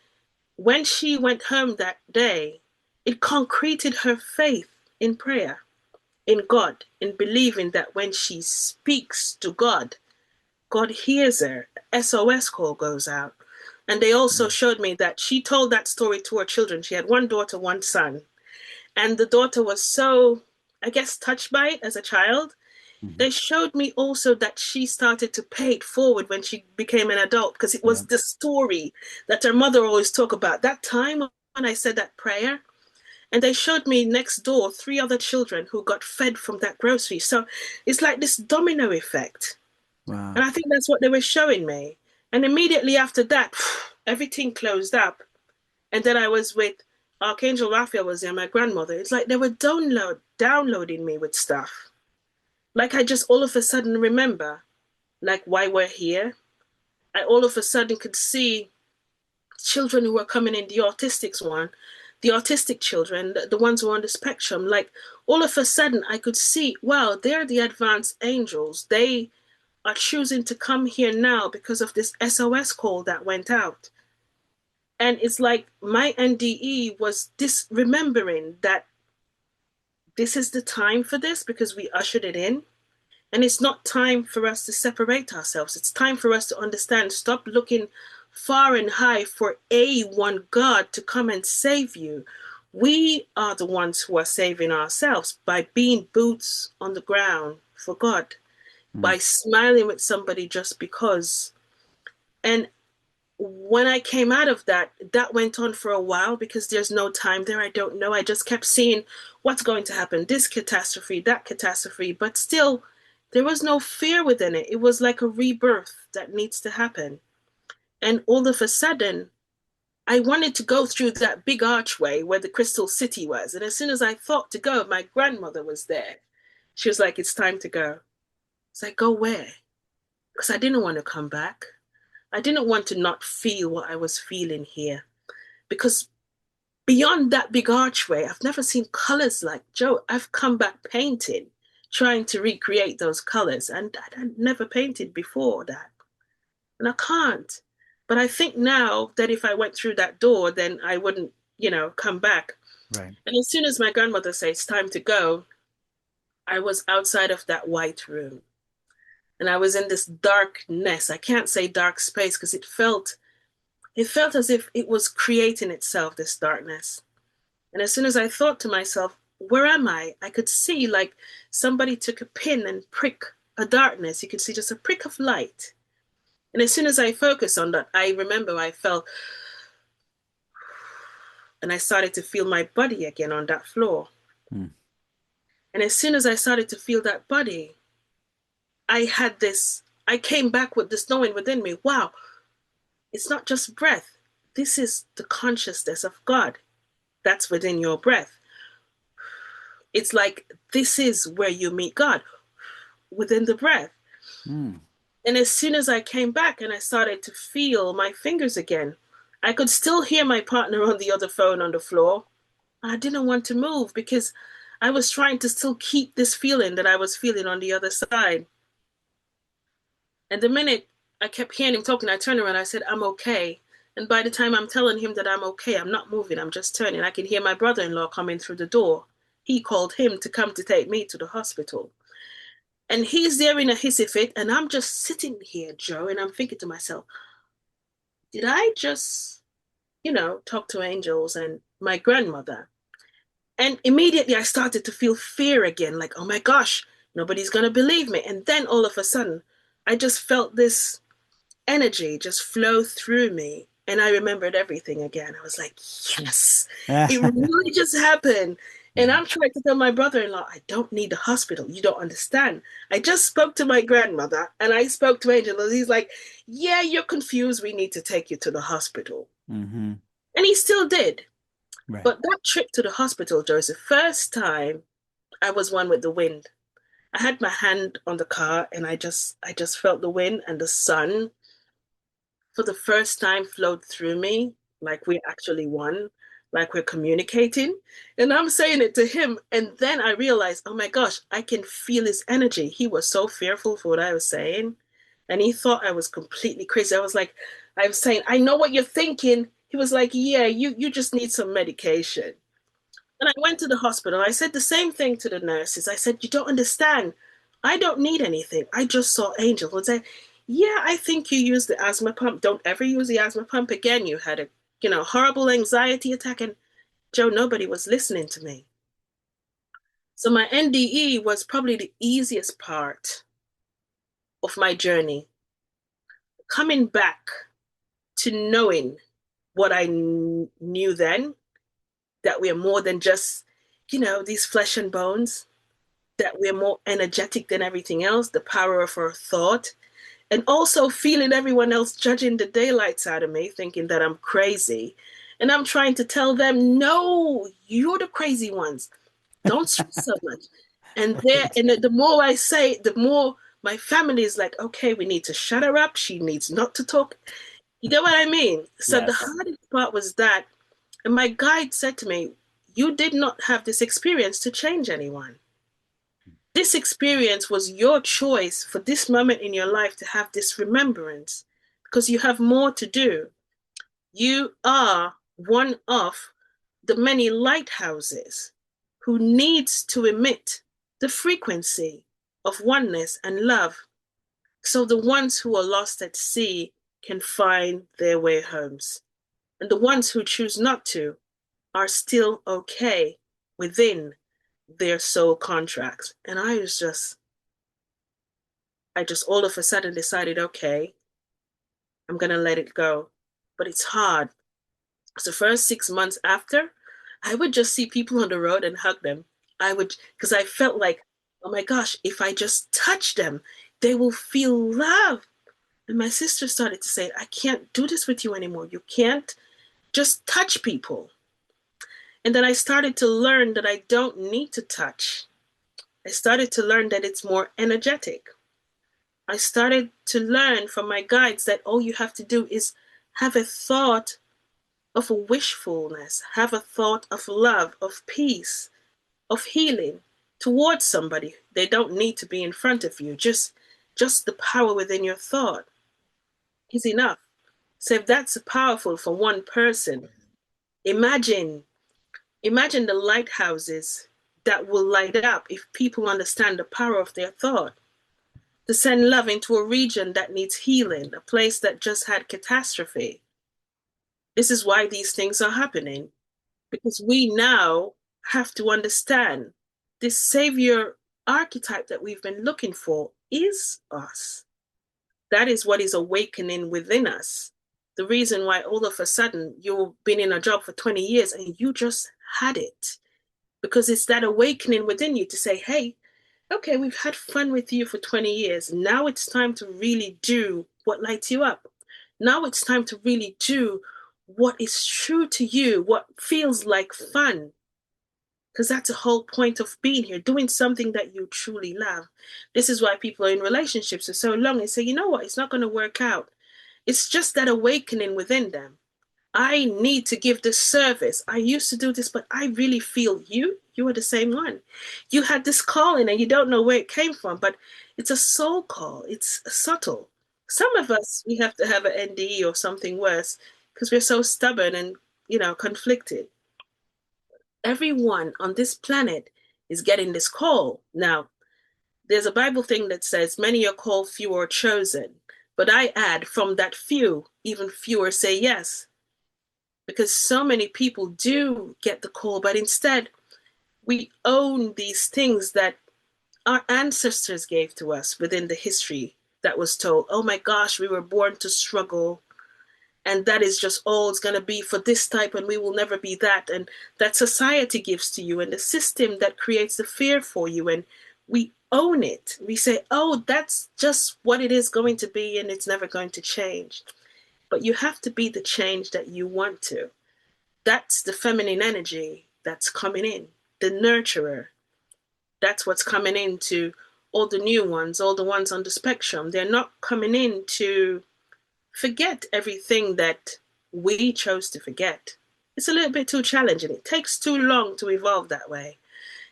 when she went home that day, it concreted her faith in prayer, in God, in believing that when she speaks to God, God hears her. SOS call goes out. And they also showed me that she told that story to her children. She had one daughter, one son. And the daughter was so, I guess, touched by it as a child. Mm-hmm. They showed me also that she started to pay it forward when she became an adult, because it Yeah. was the story that her mother always talked about. That time when I said that prayer, and they showed me next door three other children who got fed from that grocery. So it's like this domino effect. And Wow. I think that's what they were showing me. And immediately after that, everything closed up. And then I was with Archangel Raphael was there, my grandmother. It's like they were downloading me with stuff. Like I just all of a sudden remember, like why we're here. I all of a sudden could see children who were coming in, the autistic children, the ones who are on the spectrum. Like all of a sudden I could see, wow, they're the advanced angels. They are choosing to come here now because of this SOS call that went out. And it's like my NDE was this remembering that this is the time for this because we ushered it in. And it's not time for us to separate ourselves. It's time for us to understand. Stop looking far and high for a one God to come and save you. We are the ones who are saving ourselves by being boots on the ground for God, Mm. by smiling with somebody just because. And when I came out of that, that went on for a while because there's no time there. I don't know. I just kept seeing what's going to happen, this catastrophe, that catastrophe, but still, there was no fear within it. It was like a rebirth that needs to happen. And all of a sudden, I wanted to go through that big archway where the Crystal City was. And as soon as I thought to go, my grandmother was there. She was like, it's time to go. It's like, go where? Because I didn't want to come back. I didn't want to not feel what I was feeling here. Because beyond that big archway, I've never seen colors like Joe. I've come back painting, trying to recreate those colors. And I'd never painted before that. And I can't. But I think now that if I went through that door, then I wouldn't, come back. Right. And as soon as my grandmother said it's time to go, I was outside of that white room. And I was in this darkness. I can't say dark space because it felt as if it was creating itself, this darkness. And as soon as I thought to myself, where am I? I could see like somebody took a pin and prick a darkness. You could see just a prick of light. And as soon as I focused on that, I remember I felt, and I started to feel my body again on that floor. Mm. And as soon as I started to feel that body, I came back with this knowing within me, wow, it's not just breath. This is the consciousness of God that's within your breath. It's like this is where you meet God within the breath. Mm. And as soon as I came back and I started to feel my fingers again, I could still hear my partner on the other phone on the floor. I didn't want to move because I was trying to still keep this feeling that I was feeling on the other side. And the minute I kept hearing him talking, I turned around, I said, I'm okay. And by the time I'm telling him that I'm okay, I'm not moving, I'm just turning. I can hear my brother-in-law coming through the door. He called him to come to take me to the hospital. And he's there in a hissy fit, and I'm just sitting here, Joe, and I'm thinking to myself, did I just, talk to angels and my grandmother? And immediately I started to feel fear again, like, oh my gosh, Nobody's going to believe me. And then all of a sudden, I just felt this energy just flow through me. And I remembered everything again. I was like, yes, it really just happened. And Yeah. I'm trying to tell my brother-in-law, I don't need the hospital. You don't understand. I just spoke to my grandmother and I spoke to Angel. And he's like, yeah, you're confused. We need to take you to the hospital. Hmm. And he still did. Right. But that trip to the hospital, Joe, is the first time I was one with the wind. I had my hand on the car and I just felt the wind and the sun for the first time flowed through me, like we're actually one, like we're communicating. And I'm saying it to him. And then I realized, oh my gosh, I can feel his energy. He was so fearful for what I was saying. And he thought I was completely crazy. I was saying, I know what you're thinking. He was like, yeah, you just need some medication. And I went to the hospital. I said the same thing to the nurses. I said, you don't understand. I don't need anything. I just saw Angel. And say, yeah, I think you used the asthma pump. Don't ever use the asthma pump again. You had a, horrible anxiety attack. And Joe, nobody was listening to me. So my NDE was probably the easiest part of my journey. Coming back to knowing what I knew then, that we're more than just, these flesh and bones, that we're more energetic than everything else, the power of our thought, and also feeling everyone else judging the daylights out of me, thinking that I'm crazy. And I'm trying to tell them, no, you're the crazy ones. Don't stress so much. And there, Right. and the more I say, the more my family is like, okay, we need to shut her up. She needs not to talk. You get what I mean? So the Yes. hardest part was that, and my guide said to me, you did not have this experience to change anyone. This experience was your choice for this moment in your life to have this remembrance because you have more to do. You are one of the many lighthouses who needs to emit the frequency of oneness and love so the ones who are lost at sea can find their way homes. And the ones who choose not to are still okay within their soul contracts. And I just all of a sudden decided, okay, I'm going to let it go. But it's hard. So, first 6 months after, I would just see people on the road and hug them. I would, because I felt like, oh my gosh, if I just touch them, they will feel love. And my sister started to say, I can't do this with you anymore. You can't just touch people. And then I started to learn that I don't need to touch. I started to learn that it's more energetic. I started to learn from my guides that all you have to do is have a thought of wishfulness, have a thought of love, of peace, of healing towards somebody. They don't need to be in front of you. Just the power within your thought is enough. So if that's powerful for one person, imagine imagine the lighthouses that will light up if people understand the power of their thought. To send love into a region that needs healing, a place that just had catastrophe. This is why these things are happening, because we now have to understand this savior archetype that we've been looking for is us. That is what is awakening within us. The reason why all of a sudden you've been in a job for 20 years and you just had it, because it's that awakening within you to say, hey, okay, we've had fun with you for 20 years. Now it's time to really do what lights you up. Now it's time to really do what is true to you, what feels like fun. Because that's the whole point of being here, doing something that you truly love. This is why people are in relationships for so long and say, you know what, it's not going to work out. It's just that awakening within them. I need to give this service. I used to do this, but I really feel you are the same one. You had this calling and you don't know where it came from, but it's a soul call. It's subtle. Some of us, we have to have an NDE or something worse because we're so stubborn and, conflicted. Everyone on this planet is getting this call. Now, there's a Bible thing that says, many are called, few are chosen. But I add, from that few, even fewer say yes, because so many people do get the call, but instead we own these things that our ancestors gave to us within the history that was told, oh my gosh, we were born to struggle. And that is just all it's going to be for this type, and we will never be that. And that society gives to you, and the system that creates the fear for you. And we own it. We say, oh, that's just what it is going to be, and it's never going to change. But you have to be the change that you want to. That's the feminine energy that's coming in, the nurturer. That's what's coming into all the new ones, all the ones on the spectrum. They're not coming in to forget everything that we chose to forget. It's a little bit too challenging. It takes too long to evolve that way.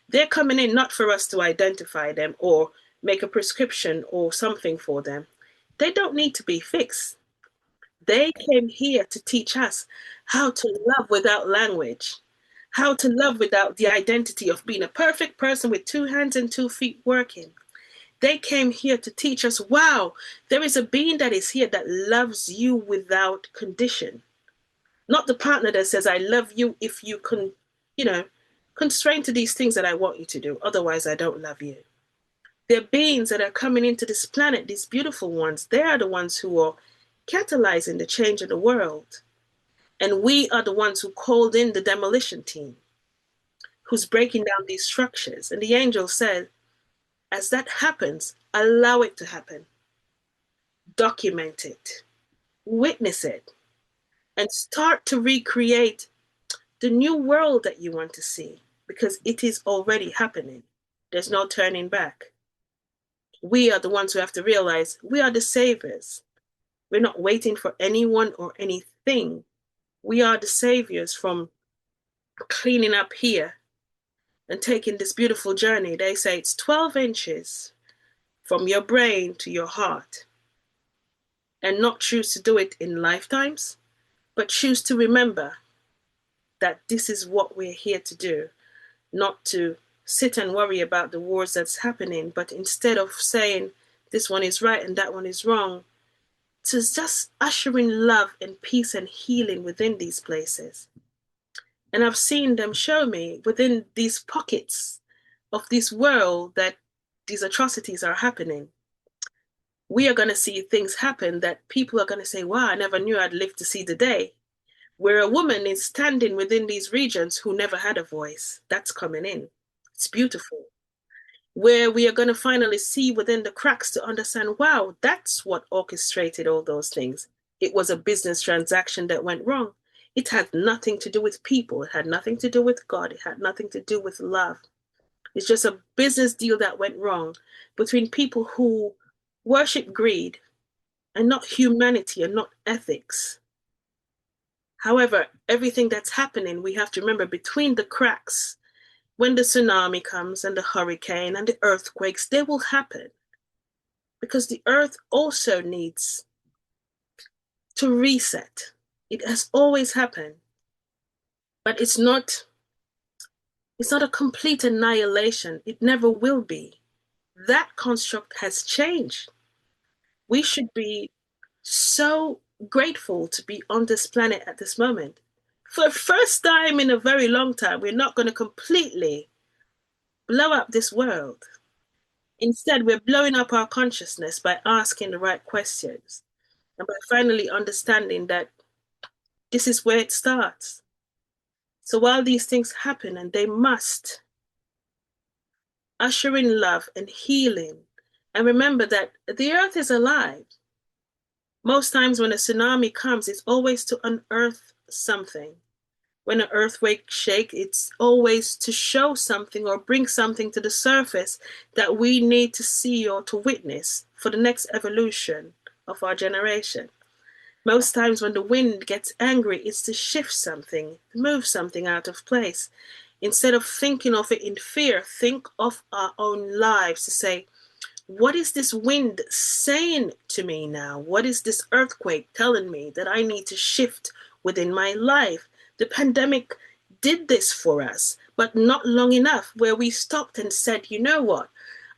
They're coming in not for us to identify them or make a prescription or something for them. They don't need to be fixed. They came here to teach us how to love without language, how to love without the identity of being a perfect person with 2 hands and 2 feet working. They came here to teach us, wow, there is a being that is here that loves you without condition. Not the partner that says, I love you if you can, constrain to these things that I want you to do. Otherwise, I don't love you. They're beings that are coming into this planet, these beautiful ones. They are the ones who are catalyzing the change of the world. And we are the ones who called in the demolition team, who's breaking down these structures. And the angel said, as that happens, allow it to happen. Document it, witness it, and start to recreate the new world that you want to see, because it is already happening. There's no turning back. We are the ones who have to realize we are the saviors. We're not waiting for anyone or anything. We are the saviors from cleaning up here and taking this beautiful journey. They say it's 12 inches from your brain to your heart, and not choose to do it in lifetimes, but choose to remember that this is what we're here to do, not to sit and worry about the wars that's happening, but instead of saying this one is right and that one is wrong, to just usher in love and peace and healing within these places. And I've seen them show me within these pockets of this world that these atrocities are happening. We are going to see things happen that people are going to say, wow, I never knew I'd live to see the day. Where a woman is standing within these regions who never had a voice. That's coming in. It's beautiful. Where we are going to finally see within the cracks to understand, wow, that's what orchestrated all those things. It was a business transaction that went wrong. It had nothing to do with people. It had nothing to do with God. It had nothing to do with love. It's just a business deal that went wrong between people who worship greed and not humanity and not ethics. However, everything that's happening, we have to remember between the cracks, when the tsunami comes and the hurricane and the earthquakes, they will happen. Because the earth also needs to reset. It has always happened. But it's not a complete annihilation. It never will be. That construct has changed. We should be so grateful to be on this planet at this moment. For the first time in a very long time, we're not going to completely blow up this world. Instead, we're blowing up our consciousness by asking the right questions and by finally understanding that this is where it starts. So while these things happen, and they must, usher in love and healing, and remember that the earth is alive. Most times when a tsunami comes, it's always to unearth something. When an earthquake shakes, it's always to show something or bring something to the surface that we need to see or to witness for the next evolution of our generation. Most times when the wind gets angry, it's to shift something, move something out of place. Instead of thinking of it in fear, think of our own lives to say, what is this wind saying to me now? What is this earthquake telling me that I need to shift within my life? The pandemic did this for us, but not long enough, where we stopped and said, you know what?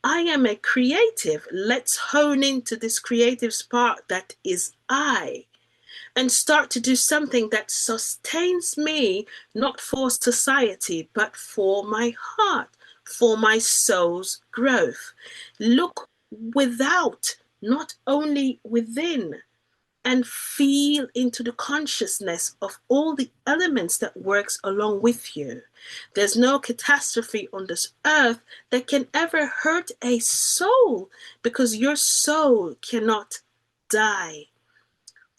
I am a creative. Let's hone into this creative spark that is I, and start to do something that sustains me, not for society, but for my heart, for my soul's growth. Look without, not only within, and feel into the consciousness of all the elements that works along with you. There's no catastrophe on this earth that can ever hurt a soul, because your soul cannot die.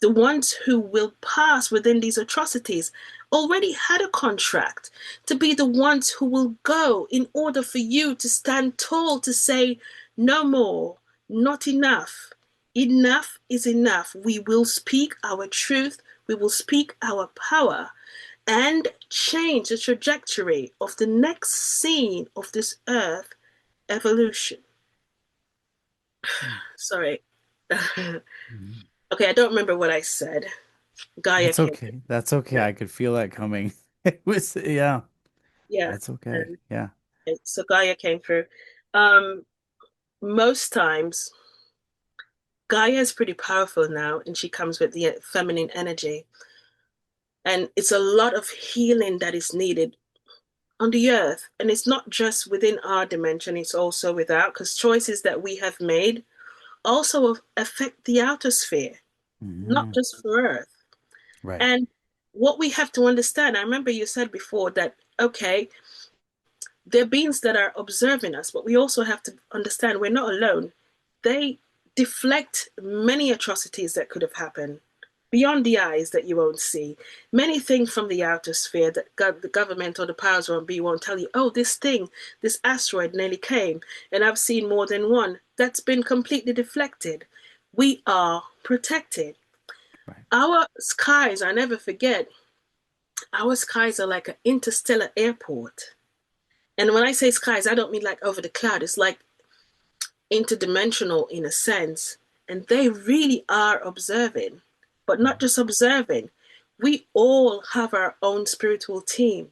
The ones who will pass within these atrocities already had a contract to be the ones who will go, in order for you to stand tall to say, no more, not enough. Enough is enough. We will speak our truth. We will speak our power and change the trajectory of the next scene of this earth evolution. Sorry. Mhm. Okay, I don't remember what I said. Gaia That's came. okay. That's okay. I could feel that coming. It was, yeah, Yeah. that's okay. And Yeah. so Gaia came through. Um, Most times, Gaia is pretty powerful now, and she comes with the feminine energy. And it's a lot of healing that is needed on the earth. And it's not just within our dimension, it's also without, because choices that we have made also affect the outer sphere, not Mhm. just for Earth. Right. And what we have to understand, I remember you said before that, okay, they're beings that are observing us, but we also have to understand we're not alone. They deflect many atrocities that could have happened beyond the eyes that you won't see. Many things from the outer sphere that the government or the powers won't be won't tell you, oh, this thing, this asteroid nearly came, and I've seen more than one. That's been completely deflected. We are protected. Right. Our skies, I never forget, our skies are like an interstellar airport. And when I say skies, I don't mean like over the cloud. It's like interdimensional in a sense. And they really are observing, but not just observing. We all have our own spiritual team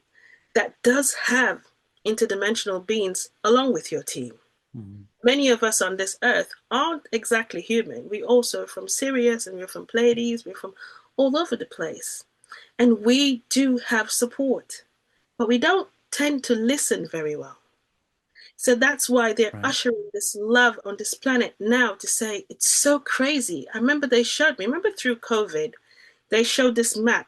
that does have interdimensional beings along with your team. Mhm. Many of us on this earth aren't exactly human. We also from Sirius, and we're from Pleiades, we're from all over the place. And we do have support, but we don't tend to listen very well. So that's why they're Right. ushering this love on this planet now, to say it's so crazy. I remember they showed me, remember through COVID, they showed this map.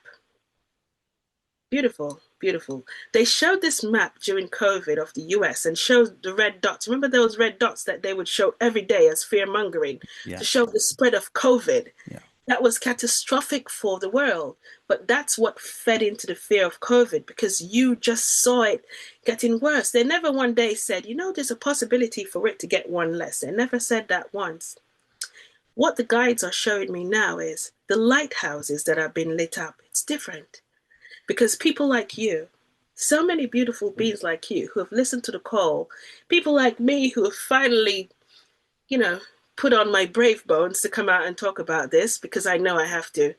Beautiful, beautiful. They showed this map during COVID of the US and showed the red dots. Remember those red dots that they would show every day as fear mongering to Yes. show the spread of COVID? Yeah. That was catastrophic for the world. But that's what fed into the fear of COVID, because you just saw it getting worse. They never one day said, you know, there's a possibility for it to get one less. They never said that once. What the guides are showing me now is the lighthouses that have been lit up. It's different because people like you, so many beautiful beings like you who have listened to the call, people like me who have finally, you know, put on my brave bones to come out and talk about this because I know I have to.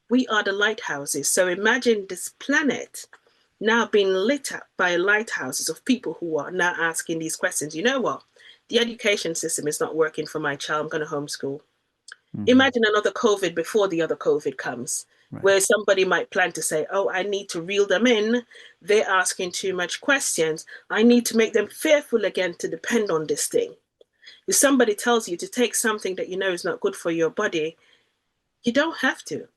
We are the lighthouses. So imagine this planet now being lit up by lighthouses of people who are now asking these questions. You know what? The education system is not working for my child. I'm going to homeschool. Mhm. Imagine another COVID before the other COVID comes, Right. where somebody might plan to say, oh, I need to reel them in. They're asking too much questions. I need to make them fearful again to depend on this thing. If somebody tells you to take something that you know is not good for your body, you don't have to.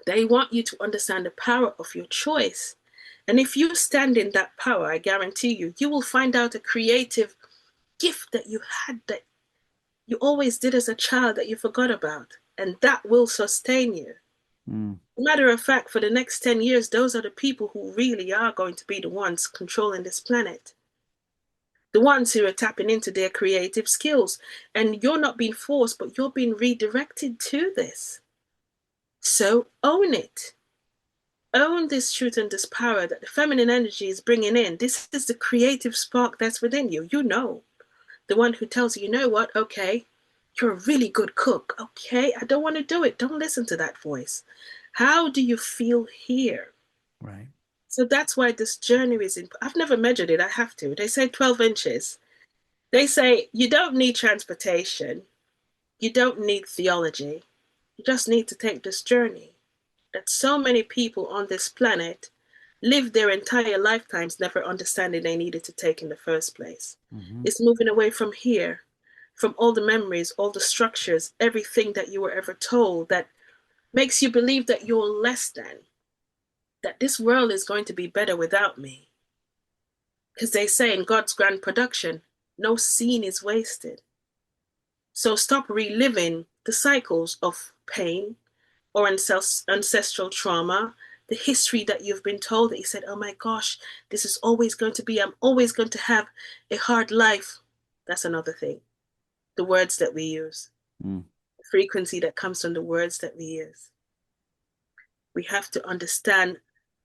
They want you to understand the power of your choice. And if you stand in that power, I guarantee you, you will find out a creative gift that you had that you always did as a child that you forgot about. And that will sustain you. Mm. Matter of fact, for the next 10 years, those are the people who really are going to be the ones controlling this planet. The ones who are tapping into their creative skills. And you're not being forced, but you're being redirected to this. So own it. Own this truth and this power that the feminine energy is bringing in. This is the creative spark that's within you. You know, the one who tells you, you know what, okay, you're a really good cook. Okay, I don't want to do it. Don't listen to that voice. How do you feel here? Right. So that's why this journey is in. I've never measured it. I have to. They say 12 inches. They say you don't need transportation. You don't need theology. You just need to take this journey. That so many people on this planet live their entire lifetimes never understanding they needed to take in the first place. Hmm. It's moving away from here, from all the memories, all the structures, everything that you were ever told that makes you believe that you're less than, that this world is going to be better without me. Because they say in God's grand production, no scene is wasted. So stop reliving the cycles of pain or ancestral trauma, the history that you've been told that you said, oh my gosh, this is always going to be, I'm always going to have a hard life. That's another thing. The words that we use, Mm. the frequency that comes from the words that we use. We have to understand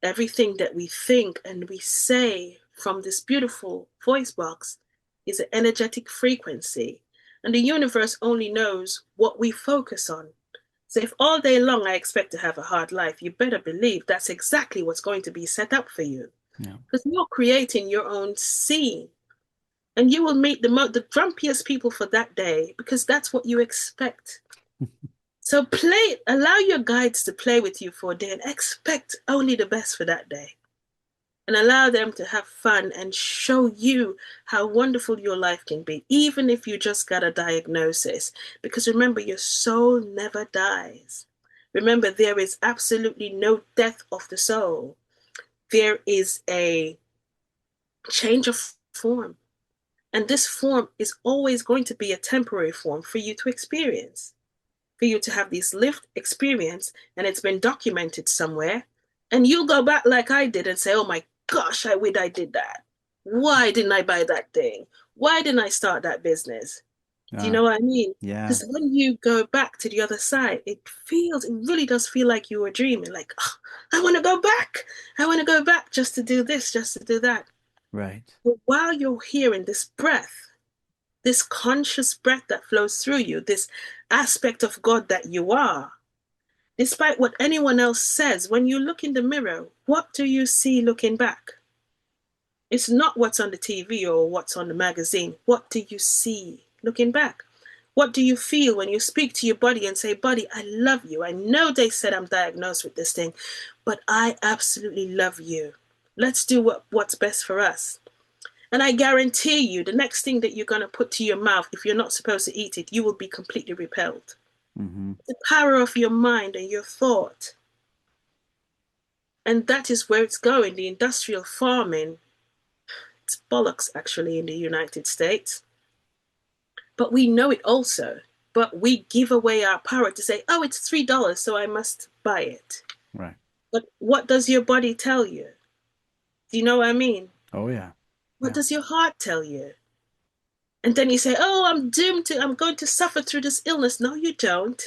everything that we think and we say from this beautiful voice box is an energetic frequency. And the universe only knows what we focus on. So if all day long I expect to have a hard life, you better believe that's exactly what's going to be set up for you. Yeah. Because you're creating your own scene. And you will meet the grumpiest people for that day because that's what you expect. So allow your guides to play with you for a day and expect only the best for that day. And allow them to have fun and show you how wonderful your life can be, even if you just got a diagnosis. Because remember, your soul never dies. Remember, there is absolutely no death of the soul. There is a change of form. And this form is always going to be a temporary form for you to experience, for you to have this lived experience, and it's been documented somewhere. And you'll go back like I did and say, oh my gosh, I wish I did that. Why didn't I buy that thing? Why didn't I start that business? Do you Uh, know what I mean? yeah. Because when you go back to the other side, it really does feel like you were dreaming. Like, oh, I want to go back. I want to go back just to do this, just to do that. Right. But while you're hearing this breath, this conscious breath that flows through you, this aspect of God that you are, despite what anyone else says, when you look in the mirror, what do you see looking back? It's not what's on the TV or what's on the magazine. What do you see looking back? What do you feel when you speak to your body and say, buddy, I love you. I know they said I'm diagnosed with this thing, but I absolutely love you. Let's do what's best for us. And I guarantee you, the next thing that you're going to put to your mouth, if you're not supposed to eat it, you will be completely repelled. Hmm. The power of your mind and your thought. And that is where it's going. The industrial farming, it's bollocks actually in the United States. But we know it also. But we give away our power to say, oh, it's $3, so I must buy it. Right. But what does your body tell you? Do you know what I mean? Oh yeah. What Yeah. does your heart tell you? And then you say, oh, I'm going to suffer through this illness. No, you don't.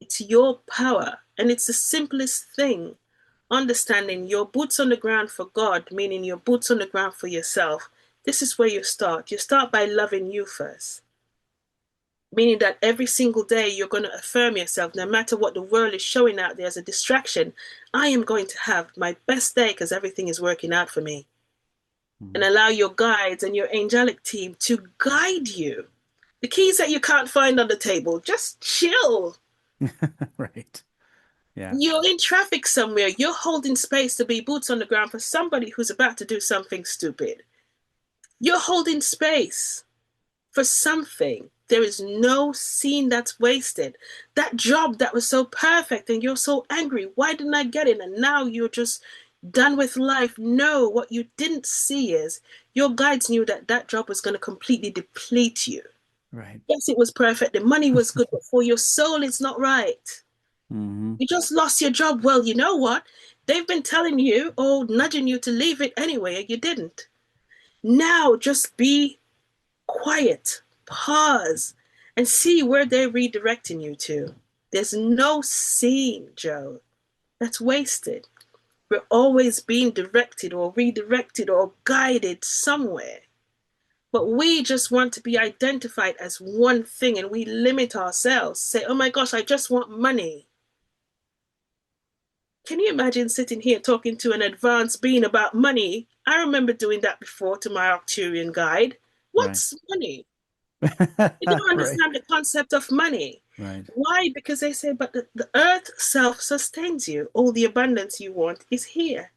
It's your power. And it's the simplest thing. Understanding your boots on the ground for God, meaning your boots on the ground for yourself. This is where you start. You start by loving you first. Meaning that every single day you're going to affirm yourself, no matter what the world is showing out there as a distraction. I am going to have my best day because everything is working out for me. And Mhm. allow your guides and your angelic team to guide you. The keys that you can't find on the table, just chill. Right. Yeah. You're in traffic somewhere, you're holding space to be boots on the ground for somebody who's about to do something stupid. You're holding space for something. There is no scene that's wasted. That job that was so perfect and you're so angry, why didn't I get it? And now you're just done with life. No, what you didn't see is your guides knew that that job was going to completely deplete you. Right. Yes, it was perfect. The money was good, but for your soul, it's not right. Hmm. You just lost your job. Well, you know what? They've been telling you or nudging you to leave it anyway, and you didn't. Now just be quiet, pause, and see where they're redirecting you to. There's no scene, Joe. That's wasted. We're always being directed or redirected or guided somewhere. But we just want to be identified as one thing and we limit ourselves. Say, oh my gosh, I just want money. Can you imagine sitting here talking to an advanced being about money? I remember doing that before to my Arcturian guide. Right. What's money? They don't Right. understand the concept of money. Right. Why? Because they say, but the earth self sustains you. All the abundance you want is here.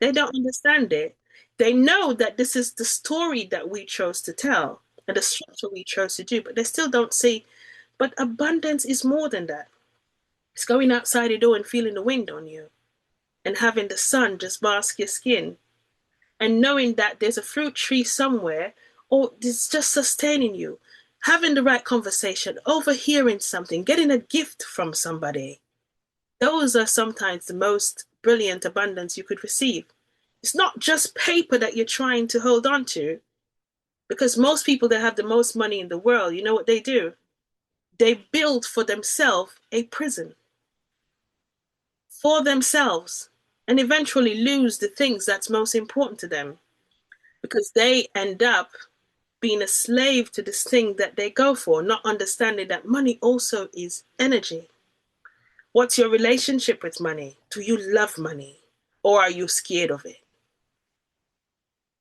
They don't understand it. They know that this is the story that we chose to tell and the structure we chose to do, but they still don't see. But abundance is more than that. It's going outside the door and feeling the wind on you and having the sun just bask your skin and knowing that there's a fruit tree somewhere or it's just sustaining you. Having the right conversation, overhearing something, getting a gift from somebody. Those are sometimes the most brilliant abundance you could receive. It's not just paper that you're trying to hold on to, because most people that have the most money in the world, you know what they do? They build for themselves a prison for themselves and eventually lose the things that's most important to them because they end up being a slave to this thing that they go for, not understanding that money also is energy. What's your relationship with money? Do you love money or are you scared of it?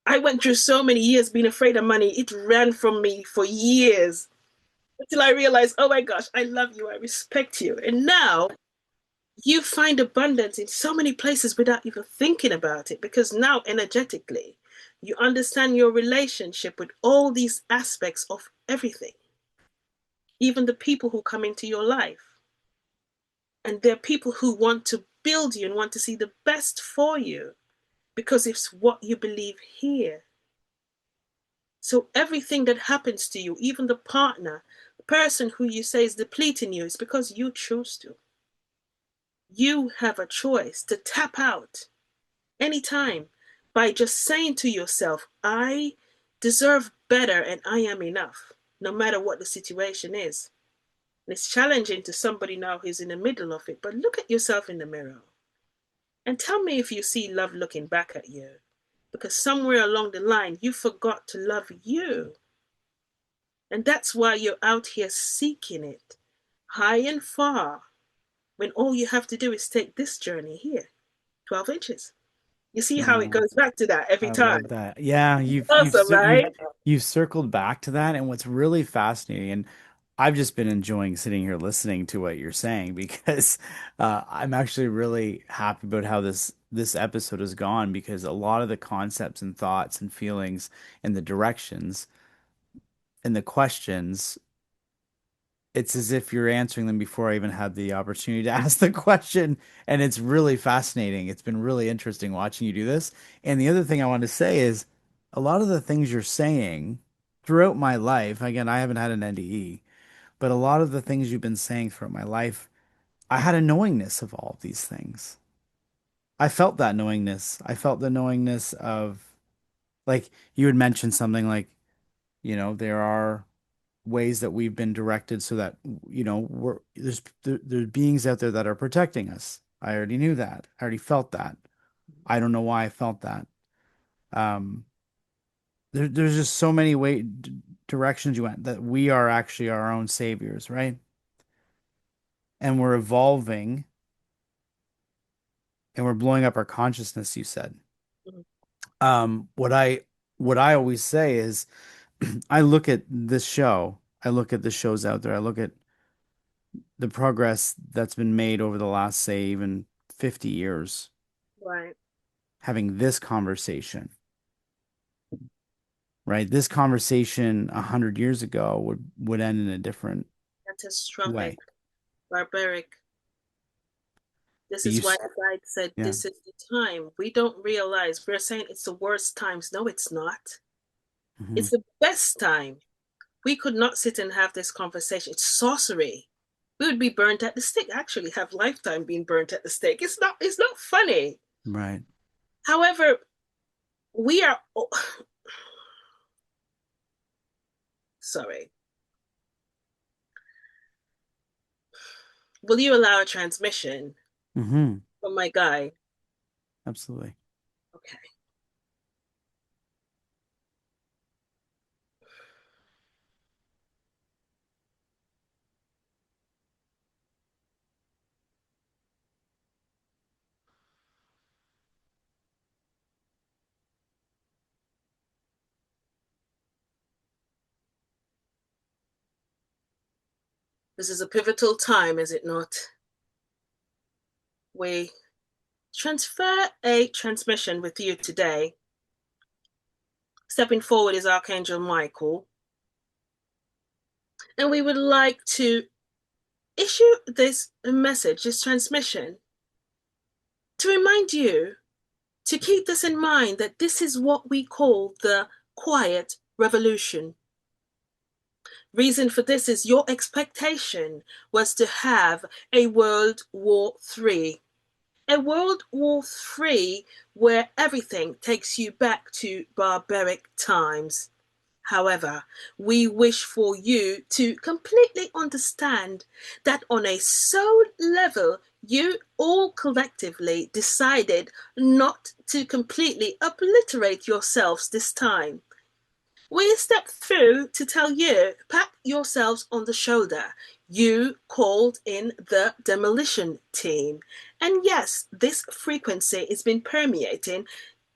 I went through so many years being afraid of money. It ran from me for years until I realized, oh my gosh, I love you. I respect you. And now you find abundance in so many places without even thinking about it because now energetically, you understand your relationship with all these aspects of everything, even the people who come into your life. And they're people who want to build you and want to see the best for you because it's what you believe here. So everything that happens to you, even the partner, the person who you say is depleting you, is because you choose to. You have a choice to tap out anytime by just saying to yourself, I deserve better and I am enough, no matter what the situation is. And it's challenging to somebody now who's in the middle of it, but look at yourself in the mirror and tell me if you see love looking back at you. Because somewhere along the line, you forgot to love you. And that's why you're out here seeking it high and far when all you have to do is take this journey here, 12 inches. You see how it Oh, goes back to that every I time. love that. Yeah, Awesome, right? you've circled back to that, and what's really fascinating, and I've just been enjoying sitting here listening to what you're saying because I'm actually really happy about how this episode has gone because a lot of the concepts and thoughts and feelings and the directions and the questions, it's as if you're answering them before I even had the opportunity to ask the question. And it's really fascinating. It's been really interesting watching you do this. And the other thing I want to say is a lot of the things you're saying throughout my life, again, I haven't had an NDE, but a lot of the things you've been saying throughout my life, I had a knowingness of all of these things. I felt that knowingness. I felt the knowingness of, like, you had mentioned something like, there are ways that we've been directed so that there's beings out there that are protecting us. I already knew that. I already felt that. I don't know why I felt that. Um, there's just so many directions you went that we are actually our own saviors, right? And we're evolving and we're blowing up our consciousness, you said. Mhm. What I always say is I look at this show, I look at the shows out there, I look at the progress that's been made over the last, say, even 50 years, Right. having this conversation, right? This conversation 100 years ago would end in a different Catastrophic, way. barbaric. This But is why the guide said yeah. this is the time. We don't realize we're saying it's the worst times. No, it's not. Hmm. It's the best time. We could not sit and have this conversation. It's sorcery. We would be burnt at the stake. Actually, have lifetime being burnt at the stake. It's not funny. Right. However, we are sorry. Will you allow a transmission Hmm. from my guy? Absolutely. Okay. This is a pivotal time, is it not? We transfer a transmission with you today. Stepping forward is Archangel Michael, and we would like to issue this message, this transmission, to remind you to keep this in mind that this is what we call the quiet revolution. Reason for this is your expectation was to have a World War III. A World War III where everything takes you back to barbaric times. However, we wish for you to completely understand that on a soul level, you all collectively decided not to completely obliterate yourselves this time. We step through to tell you, pat yourselves on the shoulder. You called in the demolition team. And yes, this frequency has been permeating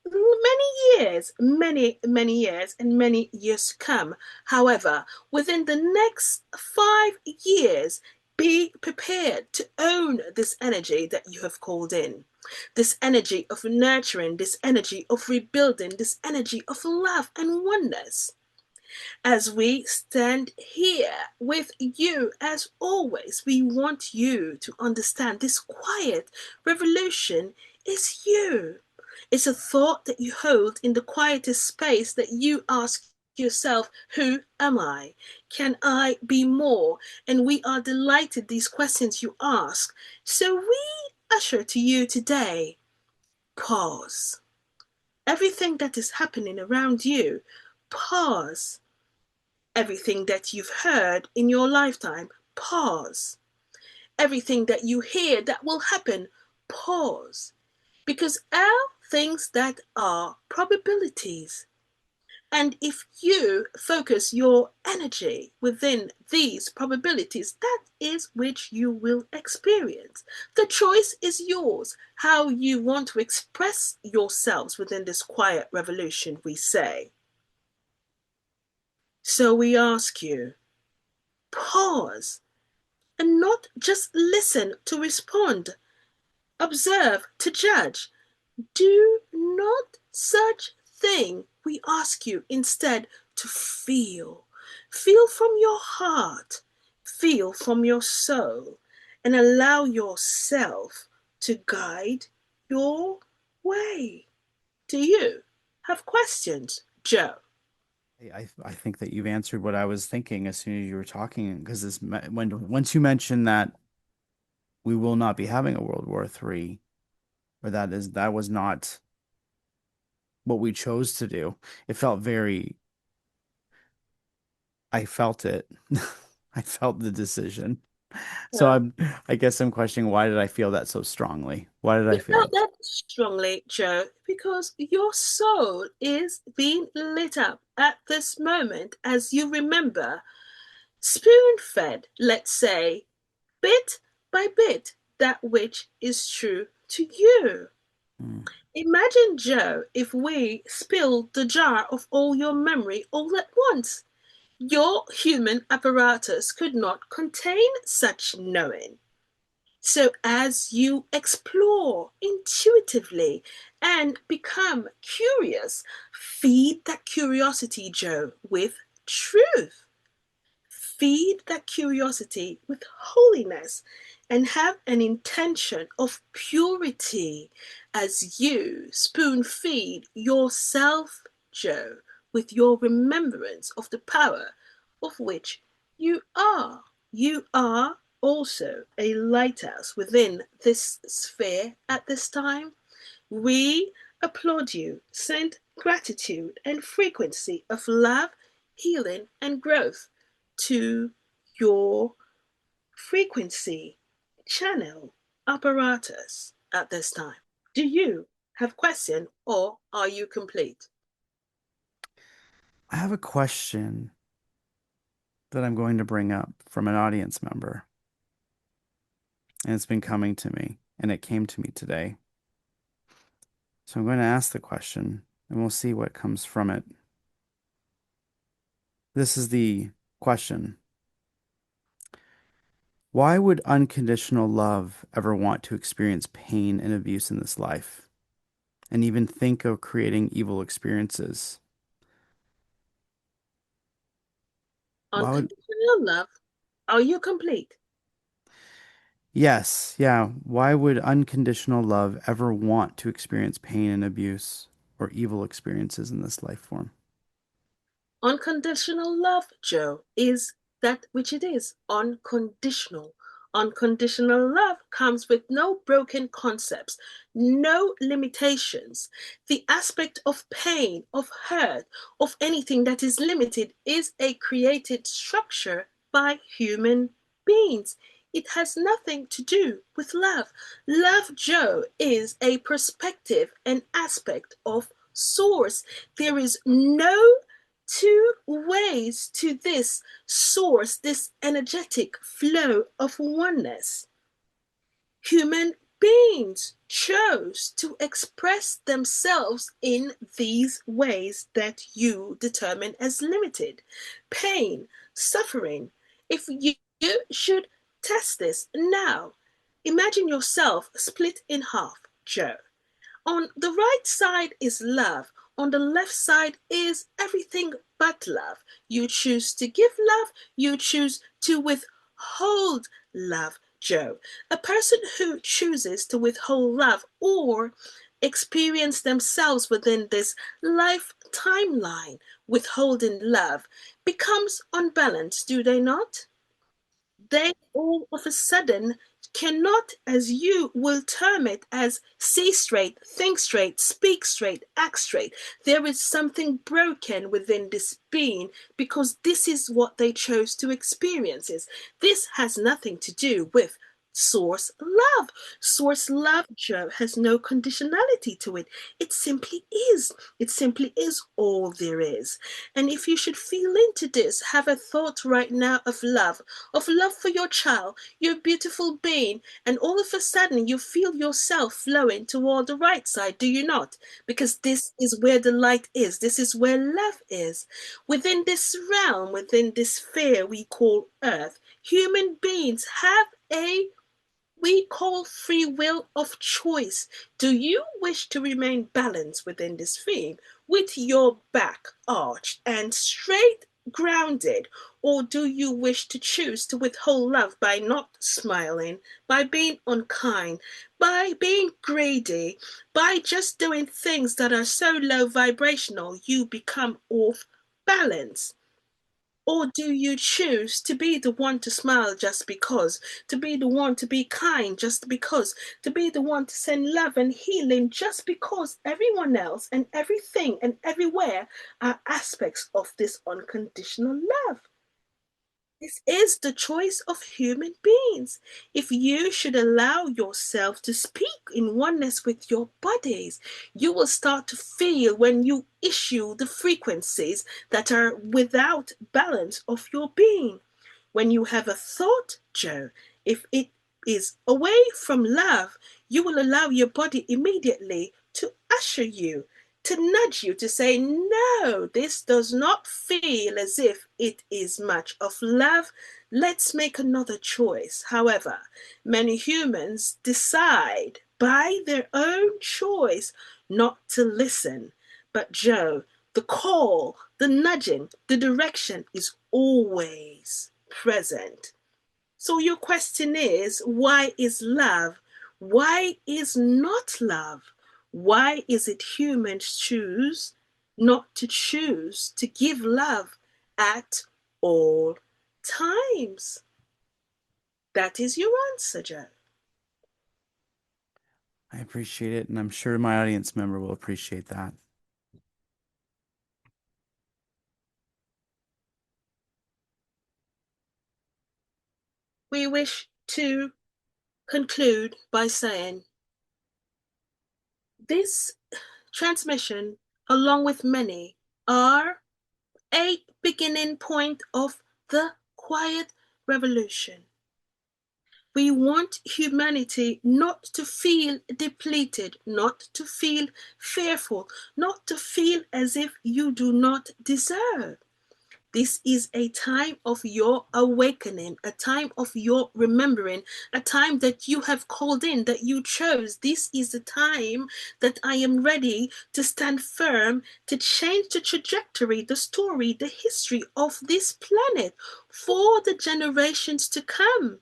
many years, and many years to come. However, within the next 5 years, be prepared to own this energy that you have called in. This energy of nurturing, this energy of rebuilding, this energy of love and oneness. As we stand here with you, as always, we want you to understand this quiet revolution is you. It's a thought that you hold in the quietest space that you ask yourself, who am I? Can I be more? And we are delighted these questions you ask. So we usher to you today, pause. Everything that is happening around you, pause. Everything that you've heard in your lifetime, pause. Everything that you hear that will happen, pause. Because all things that are probabilities. And if you focus your energy within these probabilities, that is which you will experience. The choice is yours, how you want to express yourselves within this quiet revolution, we say. So we ask you, pause and not just listen to respond, observe to judge. Do not such thing. We ask you instead to feel. Feel from your heart, feel from your soul, and allow yourself to guide your way. Do you have questions, Joe? I think that you've answered what I was thinking as soon as you were talking, because this when once you mentioned that we will not be having a World War III, or that was not what we chose to do. It felt very, I felt it. I felt the decision. So Well, I guess I'm questioning, why did I feel that so strongly? Why did I you feel felt it? that strongly, Joe, because your soul is being lit up at this moment as you remember, spoon fed, let's say, bit by bit, that which is true to you. Hmm. Imagine, Joe, if we spilled the jar of all your memory all at once. Your human apparatus could not contain such knowing. So, as you explore intuitively and become curious, feed that curiosity, Joe, with truth. Feed that curiosity with holiness and have an intention of purity as you spoon feed yourself, Joe, with your remembrance of the power of which you are. You are also a lighthouse within this sphere at this time. We applaud you, send gratitude and frequency of love, healing, and growth to your frequency channel apparatus at this time. Do you have question or are you complete? I have a question that I'm going to bring up from an audience member, and it's been coming to me, and it came to me today. So I'm going to ask the question, and we'll see what comes from it. This is the question. Why would unconditional love ever want to experience pain and abuse in this life and even think of creating evil experiences? Why would, Unconditional love. Are you complete? yes, yeah, why would unconditional love ever want to experience pain and abuse or evil experiences in this life form? Unconditional love, Joe, is that which it is unconditional. Unconditional love comes with no broken concepts, no limitations. The aspect of pain, of hurt, of anything that is limited is a created structure by human beings. It has nothing to do with love. Love, Joe, is a perspective and aspect of source. There is no two ways to this source, this energetic flow of oneness. Human beings chose to express themselves in these ways that you determine as limited. Pain, suffering. If you should test this now, imagine yourself split in half, Joe. On the right side is love. On the left side is everything but love. You choose to give love, you choose to withhold love, Joe. A person who chooses to withhold love or experience themselves within this life timeline, withholding love, becomes unbalanced, do they not? They all of a sudden cannot, as you will term it, as see straight, think straight, speak straight, act straight. There is something broken within this being because this is what they chose to experience. This has nothing to do with source love. Source love, Joe, has no conditionality to it. It simply is. It simply is all there is. And if you should feel into this, have a thought right now of love for your child, your beautiful being, and all of a sudden you feel yourself flowing toward the right side, do you not? Because this is where the light is, this is where love is. Within this realm, within this sphere we call Earth, human beings have a we call free will of choice. Do you wish to remain balanced within this theme with your back arched and straight grounded? Or do you wish to choose to withhold love by not smiling, by being unkind, by being greedy, by just doing things that are so low vibrational you become off balance? Or do you choose to be the one to smile just because, to be the one to be kind just because, to be the one to send love and healing just because everyone else and everything and everywhere are aspects of this unconditional love? This is the choice of human beings. If you should allow yourself to speak in oneness with your bodies, you will start to feel when you issue the frequencies that are without balance of your being. When you have a thought, Joe, if it is away from love, you will allow your body immediately to usher you, to nudge you, to say, no, this does not feel as if it is much of love. Let's make another choice. However, many humans decide by their own choice not to listen. But Joe, the call, the nudging, the direction is always present. So your question is, why is love? Why is not love? Why is it humans choose not to choose to give love at all times? That is your answer, Joe. I appreciate it, and I'm sure my audience member will appreciate that. We wish to conclude by saying this transmission, along with many, are a beginning point of the quiet revolution. We want humanity not to feel depleted, not to feel fearful, not to feel as if you do not deserve. This is a time of your awakening, a time of your remembering, a time that you have called in, that you chose. This is the time that I am ready to stand firm, to change the trajectory, the story, the history of this planet for the generations to come.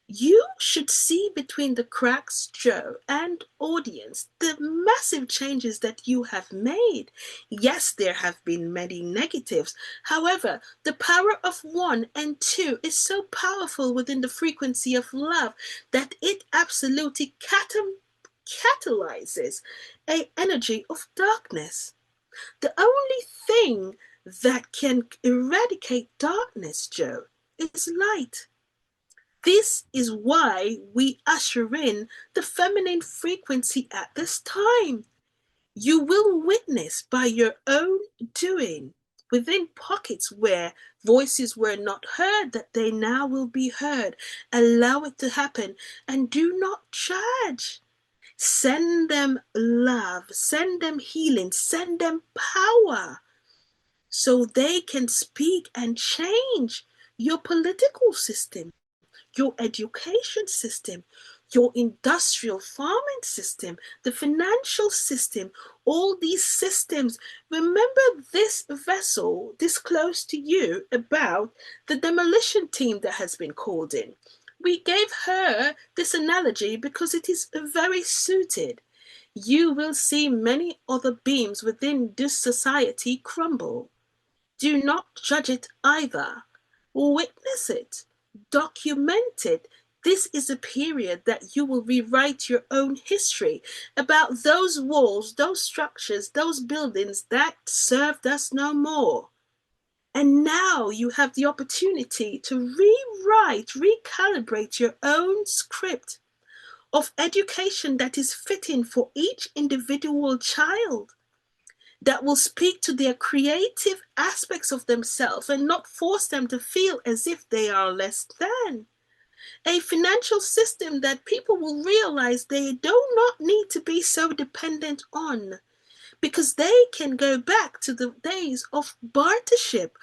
You should see between the cracks, Joe, and audience, the massive changes that you have made. Yes, there have been many negatives. However, the power of one and two is so powerful within the frequency of love that it absolutely catalyzes a energy of darkness. The only thing that can eradicate darkness, Joe, is light. This is why we usher in the feminine frequency at this time. You will witness by your own doing within pockets where voices were not heard that they now will be heard. Allow it to happen and do not judge. Send them love, send them healing, send them power so they can speak and change your political system, your education system, your industrial farming system, the financial system, all these systems. Remember this vessel, this close to you, about the demolition team that has been called in. We gave her this analogy because it is very suited. You will see many other beams within this society crumble. Do not judge it either. Witness it. Document it. This is a period that you will rewrite your own history about those walls, those structures, those buildings that served us no more. And now you have the opportunity to rewrite, recalibrate your own script of education that is fitting for each individual child, that will speak to their creative aspects of themselves and not force them to feel as if they are less than. A financial system that people will realize they do not need to be so dependent on, because they can go back to the days of bartership.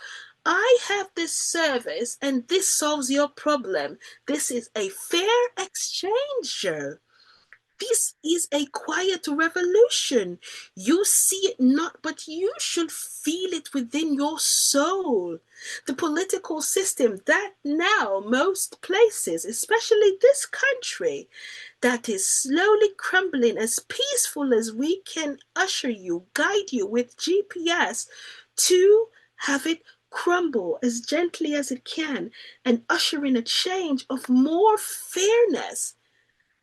I have this service and this solves your problem. This is a fair exchange, Joe. This is a quiet revolution. You see it not, but you should feel it within your soul. The political system that now most places, especially this country, that is slowly crumbling, as peaceful as we can usher you, guide you with GPS to have it crumble as gently as it can and usher in a change of more fairness.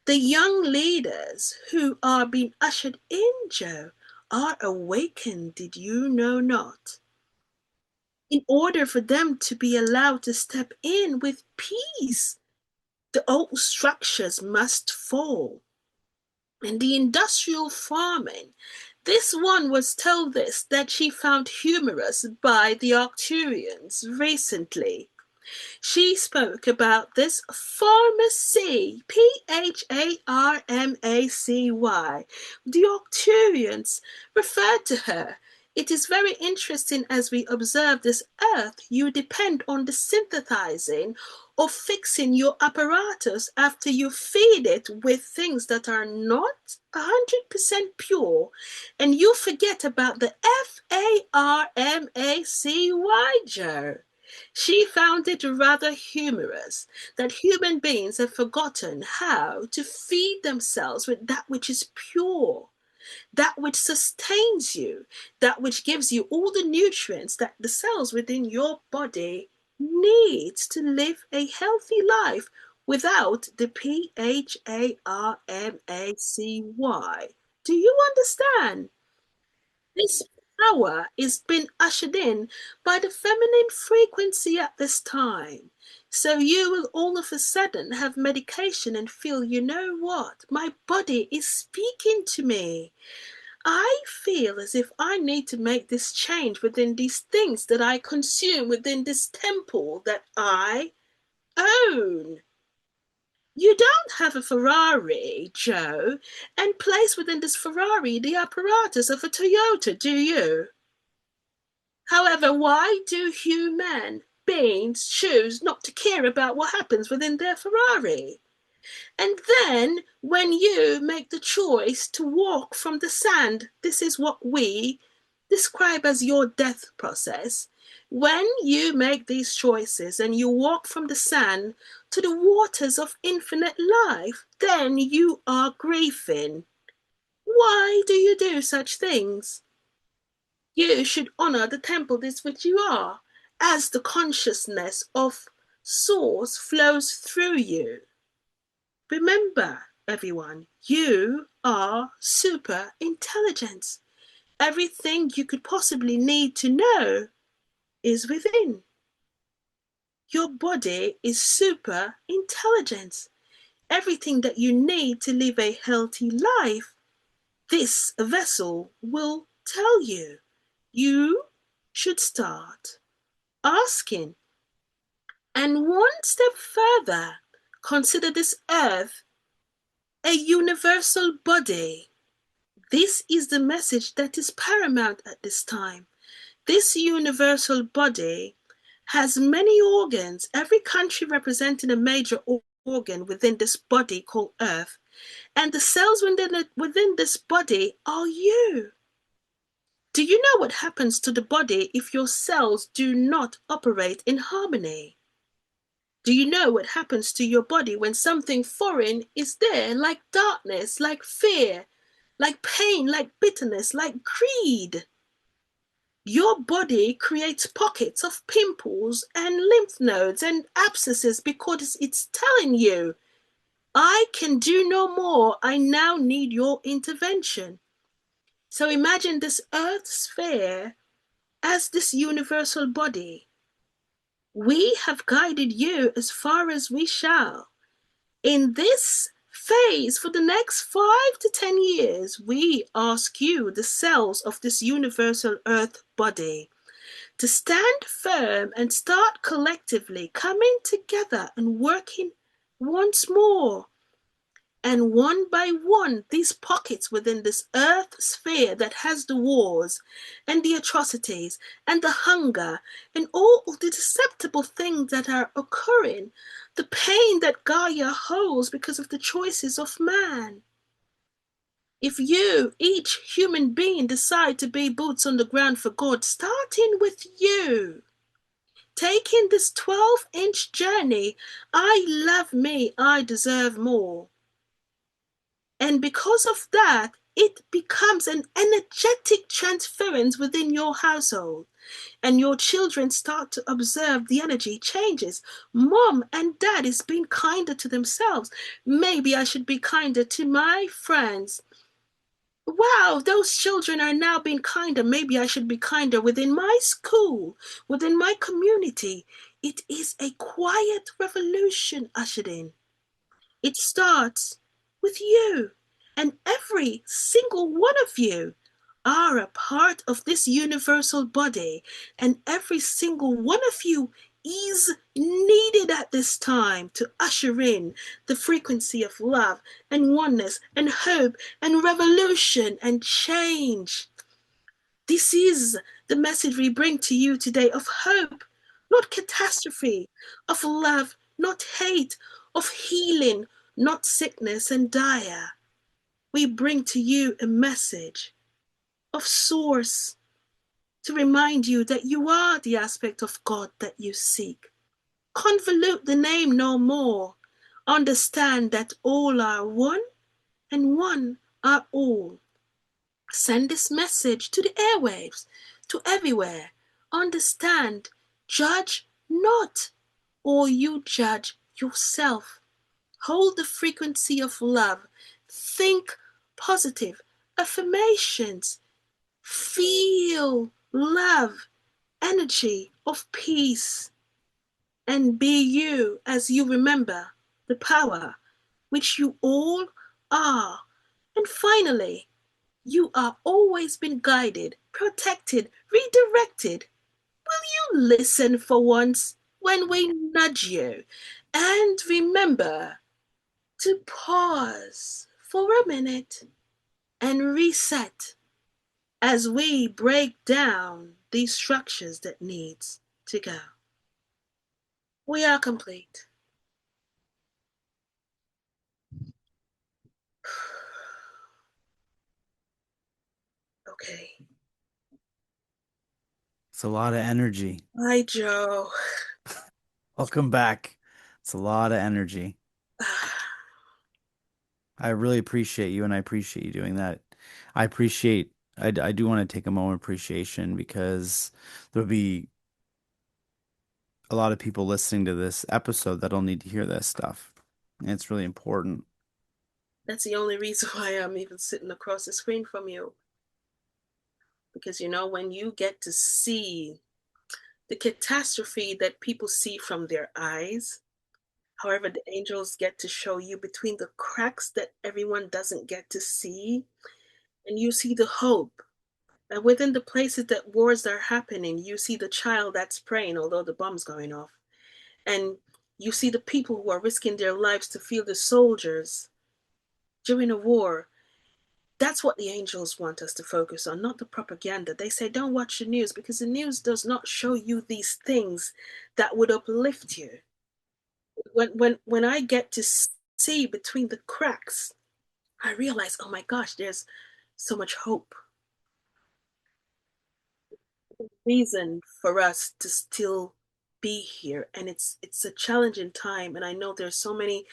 The young leaders who are being ushered in, Joe, are awakened, did you know not? In order for them to be allowed to step in with peace, the old structures must fall. And the industrial farming, this one was told this that she found humorous by the Arcturians recently. She spoke about this pharmacy, Pharmacy. The Arcturians referred to her. It is very interesting as we observe this earth, you depend on the synthesizing or fixing your apparatus after you feed it with things that are not 100% pure, and you forget about the Pharmacy, Joe. She found it rather humorous that human beings have forgotten how to feed themselves with that which is pure, that which sustains you, that which gives you all the nutrients that the cells within your body needs to live a healthy life without the Pharmacy. Do you understand? This power is being ushered in by the feminine frequency at this time. So you will all of a sudden have medication and feel, you know what? My body is speaking to me. I feel as if I need to make this change within these things that I consume within this temple that I own. You don't have a Ferrari, Joe, and place within this Ferrari the apparatus of a Toyota, do you? However, why do human beings choose not to care about what happens within their Ferrari? And then when you make the choice to walk from the sand, this is what we describe as your death process. When you make these choices and you walk from the sand to the waters of infinite life, then you are grieving. Why do you do such things? You should honor the temple this which you are, as the consciousness of source flows through you. Remember, everyone, you are super intelligence. Everything you could possibly need to know is within. Your body is super intelligence. Everything that you need to live a healthy life, this vessel will tell you. You should start asking. And one step further, consider this earth a universal body. This is the message that is paramount at this time. This universal body has many organs, every country representing a major organ within this body called Earth. And the cells within this body are you. Do you know what happens to the body if your cells do not operate in harmony? Do you know what happens to your body when something foreign is there, like darkness, like fear, like pain, like bitterness, like greed? Your body creates pockets of pimples and lymph nodes and abscesses because it's telling you, I can do no more. I now need your intervention. So imagine this earth sphere as this universal body. We have guided you as far as we shall. In this phase, for the next 5 to 10 years, we ask you, the cells of this universal earth body, to stand firm and start collectively coming together and working once more. And one by one, these pockets within this earth sphere that has the wars and the atrocities and the hunger and all of the deceptible things that are occurring, the pain that Gaia holds because of the choices of man. If you, each human being, decide to be boots on the ground for God, starting with you, taking this 12-inch journey, I love me, I deserve more. And because of that, it becomes an energetic transference within your household. And your children start to observe the energy changes. Mom and dad is being kinder to themselves. Maybe I should be kinder to my friends. Wow, those children are now being kinder. Maybe I should be kinder within my school, within my community. It is a quiet revolution ushered in. It starts with you. And every single one of you are a part of this universal body. And every single one of you is needed at this time to usher in the frequency of love and oneness and hope and revolution and change. This is the message we bring to you today of hope, not catastrophe, of love, not hate, of healing, not sickness and dire. We bring to you a message of source to remind you that you are the aspect of God that you seek. Convolute the name no more. Understand that all are one and one are all. Send this message to the airwaves, to everywhere. Understand, judge not, or you judge yourself. Hold the frequency of love. Think positive affirmations. Feel love, energy of peace. And be you as you remember the power which you all are. And finally, you are always been guided, protected, redirected. Will you listen for once when we nudge you? And remember to pause for a minute and reset as we break down these structures that needs to go. We are complete. Okay. It's a lot of energy. Hi, Joe. Welcome back. It's a lot of energy. I really appreciate you, and I appreciate you doing that. I do want to take a moment of appreciation because there'll be a lot of people listening to this episode that'll need to hear this stuff. And it's really important. That's the only reason why I'm even sitting across the screen from you. Because, when you get to see the catastrophe that people see from their eyes, however, the angels get to show you between the cracks that everyone doesn't get to see, and you see the hope. And within the places that wars are happening, you see the child that's praying, although the bomb's going off. And you see the people who are risking their lives to feel the soldiers during a war. That's what the angels want us to focus on, not the propaganda. They say, don't watch the news because the news does not show you these things that would uplift you. When I get to see between the cracks, I realize, oh my gosh, there's so much hope. Reason for us to still be here. And it's a challenging time. And I know there's so many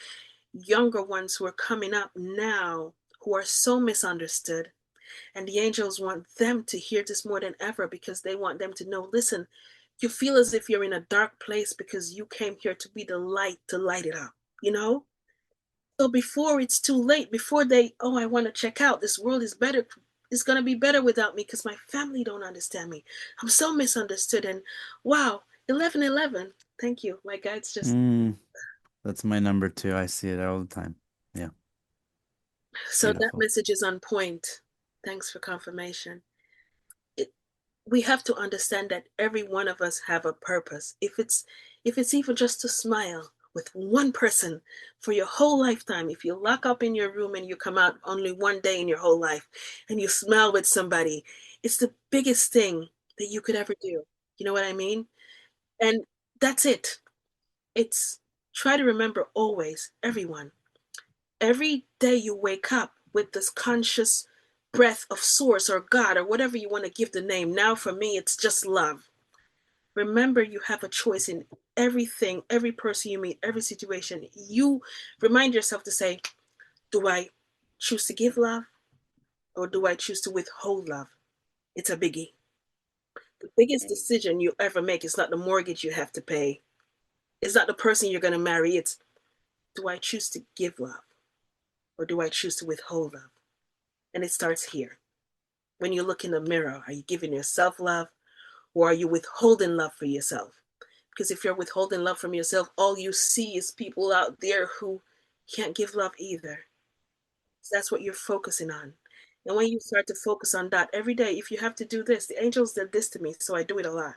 younger ones who are coming up now who are so misunderstood. And the angels want them to hear this more than ever because they want them to know, listen, you feel as if you're in a dark place because you came here to be the light to light it up, you know? So before it's too late, before they, oh, I want to check out, this world is better, it's going to be better without me because my family don't understand me. I'm so misunderstood. And wow, 1111. Thank you. My guides just, That's my number two. I see it all the time. Yeah, so that beautiful. message is on point. Thanks for confirmation. It, we have to understand that every one of us have a purpose. If it's even just to smile with one person for your whole lifetime, if you lock up in your room and you come out only one day in your whole life and you smile with somebody, it's the biggest thing that you could ever do. You know what I mean? And that's it. It's try to remember always, everyone, every day you wake up with this conscious breath of source or God or whatever you want to give the name. Now, for me, it's just love. Remember, you have a choice in everything, every person you meet, every situation. You remind yourself to say, do I choose to give love or do I choose to withhold love? It's a biggie. The biggest decision you ever make is not the mortgage you have to pay. It's not the person you're going to marry. It's, do I choose to give love or do I choose to withhold love? And it starts here. When you look in the mirror, are you giving yourself love or are you withholding love for yourself? Because if you're withholding love from yourself, all you see is people out there who can't give love either. So that's what you're focusing on. And when you start to focus on that every day, if you have to do this, the angels did this to me, so I do it a lot.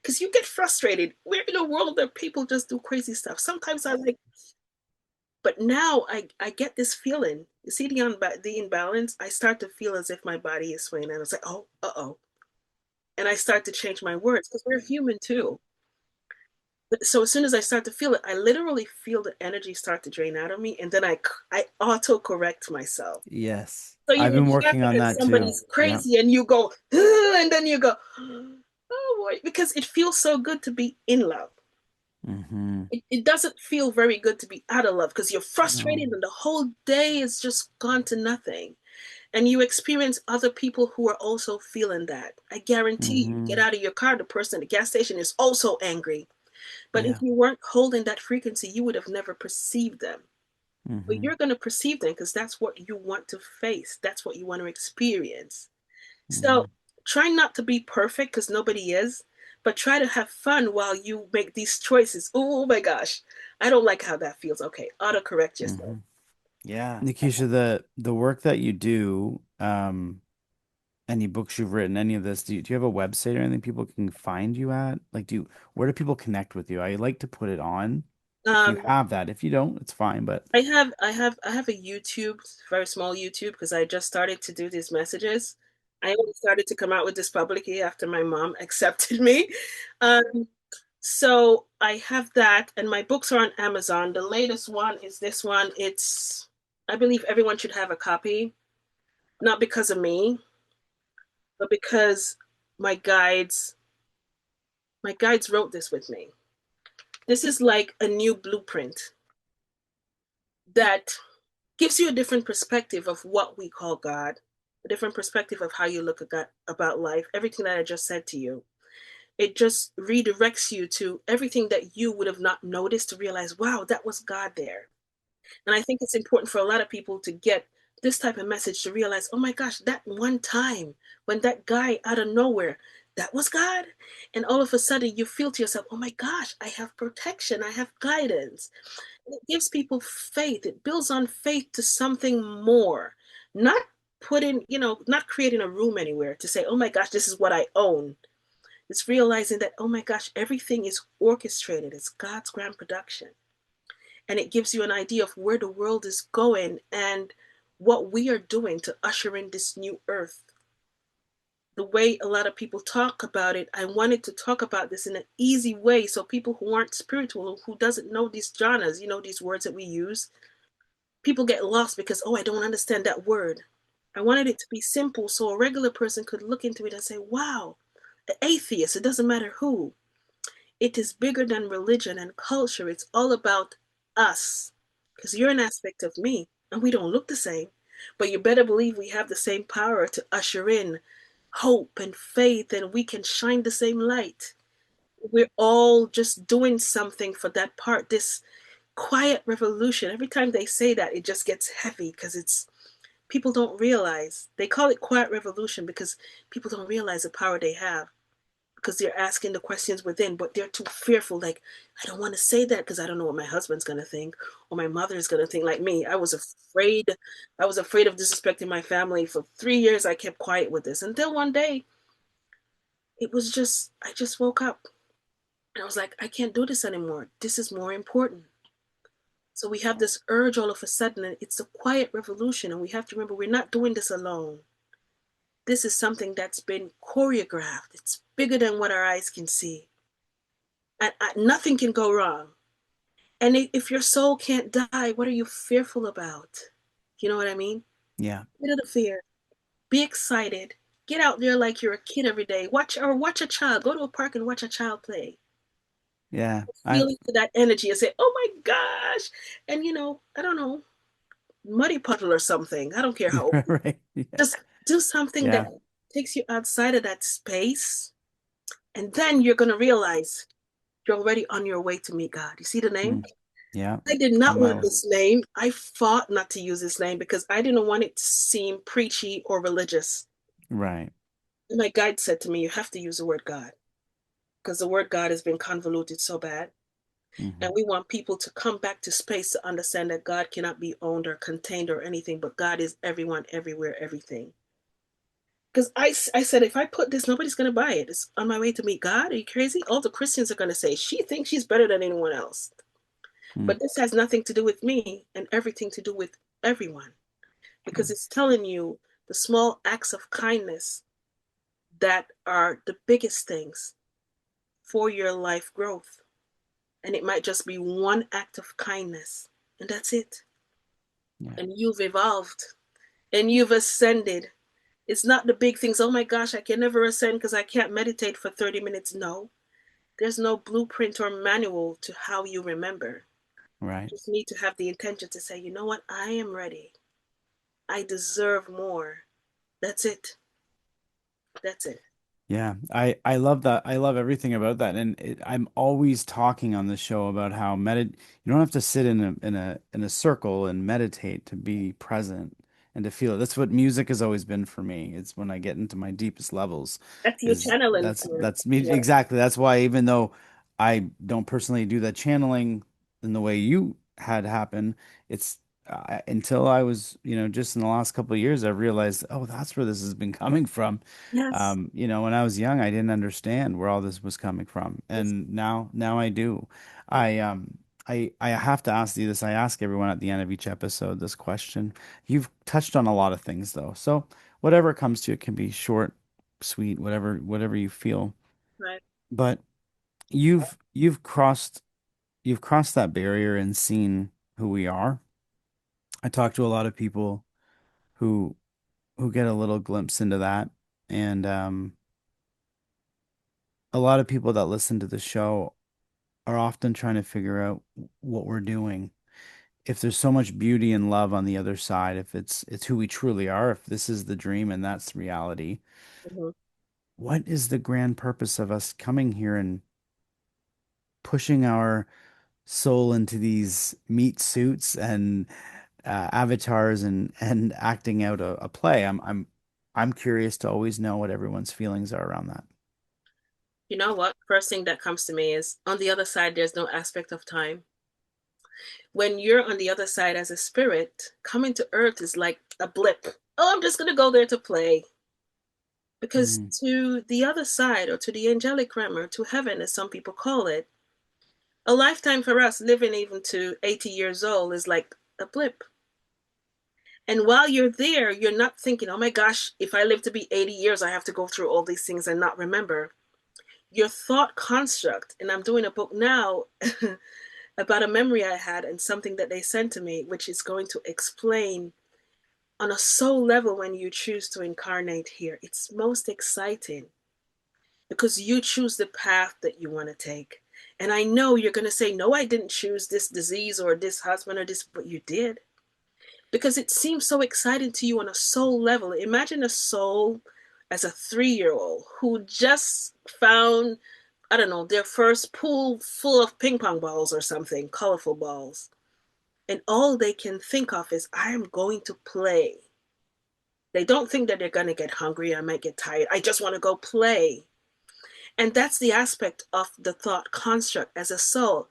Because you get frustrated. We're in a world where people just do crazy stuff. Sometimes I like, but now I get this feeling. You see the imbalance? I start to feel as if my body is swaying, and I was like, oh, uh-oh. And I start to change my words because we're human too. But so as soon as I start to feel it, I literally feel the energy start to drain out of me, and then I auto correct myself. Yes. So you I've would been laugh working on because that too. somebody's Yeah. crazy, and you go, and then you go, oh boy, because it feels so good to be in love. Mm-hmm. It doesn't feel very good to be out of love because you're No. frustrated and the whole day is just gone to nothing. And you experience other people who are also feeling that. I guarantee you, get Mm-hmm. out of your car, the person at the gas station is also angry. But if Yeah. you weren't holding that frequency, you would have never perceived them. But Mm-hmm. you're going to perceive them because that's what you want to face, that's what you want to experience. Mm-hmm. So try not to be perfect because nobody is, but try to have fun while you make these choices. Oh my gosh, I don't like how that feels. Okay, autocorrect yourself. Mm-hmm. Yeah. Nikisha, the work that you do, any books you've written, any of this, do you have a website or anything people can find you at? Like, where do people connect with you? I like to put it on if you Um, have that. If you don't, it's fine. But I have a YouTube, very small YouTube, because I just started to do these messages. I only started to come out with this publicly after my mom accepted me. Um, so I have that, and my books are on Amazon. The latest one is this one. I believe everyone should have a copy, not because of me, but because my guides, my guides wrote this with me. This is like a new blueprint that gives you a different perspective of what we call God, a different perspective of how you look at God, about life, everything that I just said to you. It just redirects you to everything that you would have not noticed to realize, wow, that was God there. And I think it's important for a lot of people to get this type of message to realize, oh my gosh, that one time when that guy out of nowhere, that was God. And all of a sudden you feel to yourself, oh my gosh, I have protection, I have guidance. And it gives people faith. It builds on faith to something more, not not creating a room anywhere to say, oh my gosh, this is what I own. It's realizing that, oh my gosh, everything is orchestrated. It's God's grand production. And it gives you an idea of where the world is going and what we are doing to usher in this new earth. The way a lot of people talk about it, I wanted to talk about this in an easy way so people who aren't spiritual, who doesn't know these jhanas, these words that we use, people get lost because, oh, I don't understand that word. I wanted it to be simple so a regular person could look into it and say, wow, the atheist, it doesn't matter who, it is bigger than religion and culture. It's all about us. Because you're an aspect of me, and we don't look the same. But you better believe we have the same power to usher in hope and faith, and we can shine the same light. We're all just doing something for that part, this quiet revolution. Every time they say that, it just gets heavy because people don't realize. They call it quiet revolution because people don't realize the power they have, because they're asking the questions within, but they're too fearful. Like, I don't want to say that because I don't know what my husband's going to think or my mother is going to think. Like me, I was afraid. I was afraid of disrespecting my family. For 3 years, I kept quiet with this until one day I just woke up and I was like, I can't do this anymore. This is more important. So we have this urge all of a sudden, and it's a quiet revolution. And we have to remember we're not doing this alone. This is something that's been choreographed. It's bigger than what our eyes can see. And nothing can go wrong. And if your soul can't die, what are you fearful about? You know what I mean? Yeah. Get out of fear. Be excited. Get out there like you're a kid every day. Watch a child. Go to a park and watch a child play. Yeah. Feel into that energy and say, "Oh my gosh!" And I don't know, muddy puddle or something. I don't care how old. Right. Yeah. Just do something that Yeah. takes you outside of that space, and then you're gonna realize you're already on your way to meet God. You see the name? Mm. Yeah. I did On not my want way. this name. I fought not to use this name because I didn't want it to seem preachy or religious. Right. And my guide said to me, you have to use the word God because the word God has been convoluted so bad. And Hmm. we want people to come back to space to understand that God cannot be owned or contained or anything, but God is everyone, everywhere, everything. Because I said, if I put this, nobody's going to buy it. It's on my way to meet God. Are you crazy? All the Christians are going to say, she thinks she's better than anyone else. Mm. But this has nothing to do with me and everything to do with everyone, because it's telling you the small acts of kindness that are the biggest things for your life growth. And it might just be one act of kindness, and that's it. Yeah. And you've evolved and you've ascended. It's not the big things. Oh my gosh, I can never ascend because I can't meditate for 30 minutes. No, there's no blueprint or manual to how you remember. Right. You just need to have the intention to say, you know what, I am ready. I deserve more. That's it. That's it. Yeah, I love that. I love everything about that. And I'm always talking on the show about how you don't have to sit in a circle and meditate to be present and to feel it. That's what music has always been for me. It's when I get into my deepest levels That's you is channeling for that's me yeah. exactly. That's why even though I don't personally do that channeling in the way you had happen, it's until I was, just in the last couple of years, I realized, oh, that's where this has been coming from. Yes. When I was young, I didn't understand where all this was coming from, Yes. and now I do. I have to ask you this. I ask everyone at the end of each episode this question. You've touched on a lot of things, though. So, whatever comes to you. It can be short, sweet, whatever you feel. Right. But you've crossed that barrier and seen who we are. I talk to a lot of people who get a little glimpse into that, and a lot of people that listen to the show are often trying to figure out what we're doing. If there's so much beauty and love on the other side, if it's who we truly are, if this is the dream and that's reality, Mhm. what is the grand purpose of us coming here and pushing our soul into these meat suits and avatars and acting out a play? I'm curious to always know what everyone's feelings are around that. You know what? First thing that comes to me is on the other side, there's no aspect of time. When you're on the other side as a spirit, coming to earth is like a blip. Oh, I'm just going to go there to play. Because Mm, to the other side, or to the angelic realm, or to heaven, as some people call it, a lifetime for us, living even to 80 years old, is like a blip. And while you're there, you're not thinking, oh my gosh, if I live to be 80 years, I have to go through all these things and not remember. Your thought construct, and I'm doing a book now about a memory I had and something that they sent to me, which is going to explain on a soul level when you choose to incarnate here. It's most exciting because you choose the path that you want to take. And I know you're going to say, no, I didn't choose this disease or this husband or this, but you did. Because it seems so exciting to you on a soul level. Imagine a soul as a 3 year old who just found, I don't know, their first pool full of ping pong balls or something, colorful balls. And all they can think of is, I am going to play. They don't think that they're going to get hungry. I might get tired. I just want to go play. And that's the aspect of the thought construct as a soul.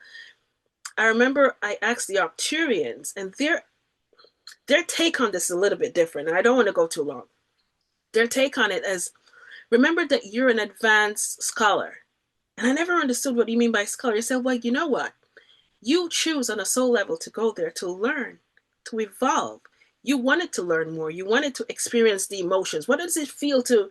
I remember I asked the Arcturians, and their take on this is a little bit different. And I don't want to go too long. Their take on it is, remember that you're an advanced scholar. And I never understood what you mean by scholar. You said, well, you know what? You choose on a soul level to go there to learn, to evolve. You wanted to learn more. You wanted to experience the emotions. What does it feel to,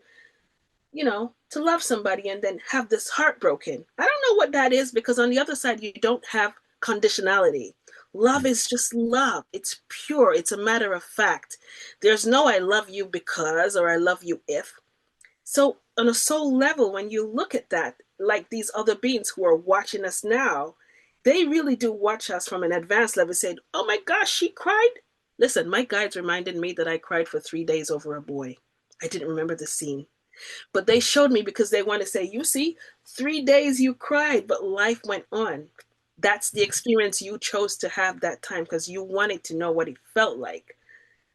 to love somebody and then have this heart broken? I don't know what that is, because on the other side, you don't have conditionality. Love mm, is just love. It's pure. It's a matter of fact. There's no I love you because or I love you if. So, on a soul level, when you look at that, like these other beings who are watching us now, they really do watch us from an advanced level, saying, oh my gosh, she cried. Listen, my guides reminded me that I cried for 3 days over a boy. I didn't remember the scene, but they showed me because they want to say, you see, 3 days you cried, but life went on. That's the experience you chose to have that time because you wanted to know what it felt like.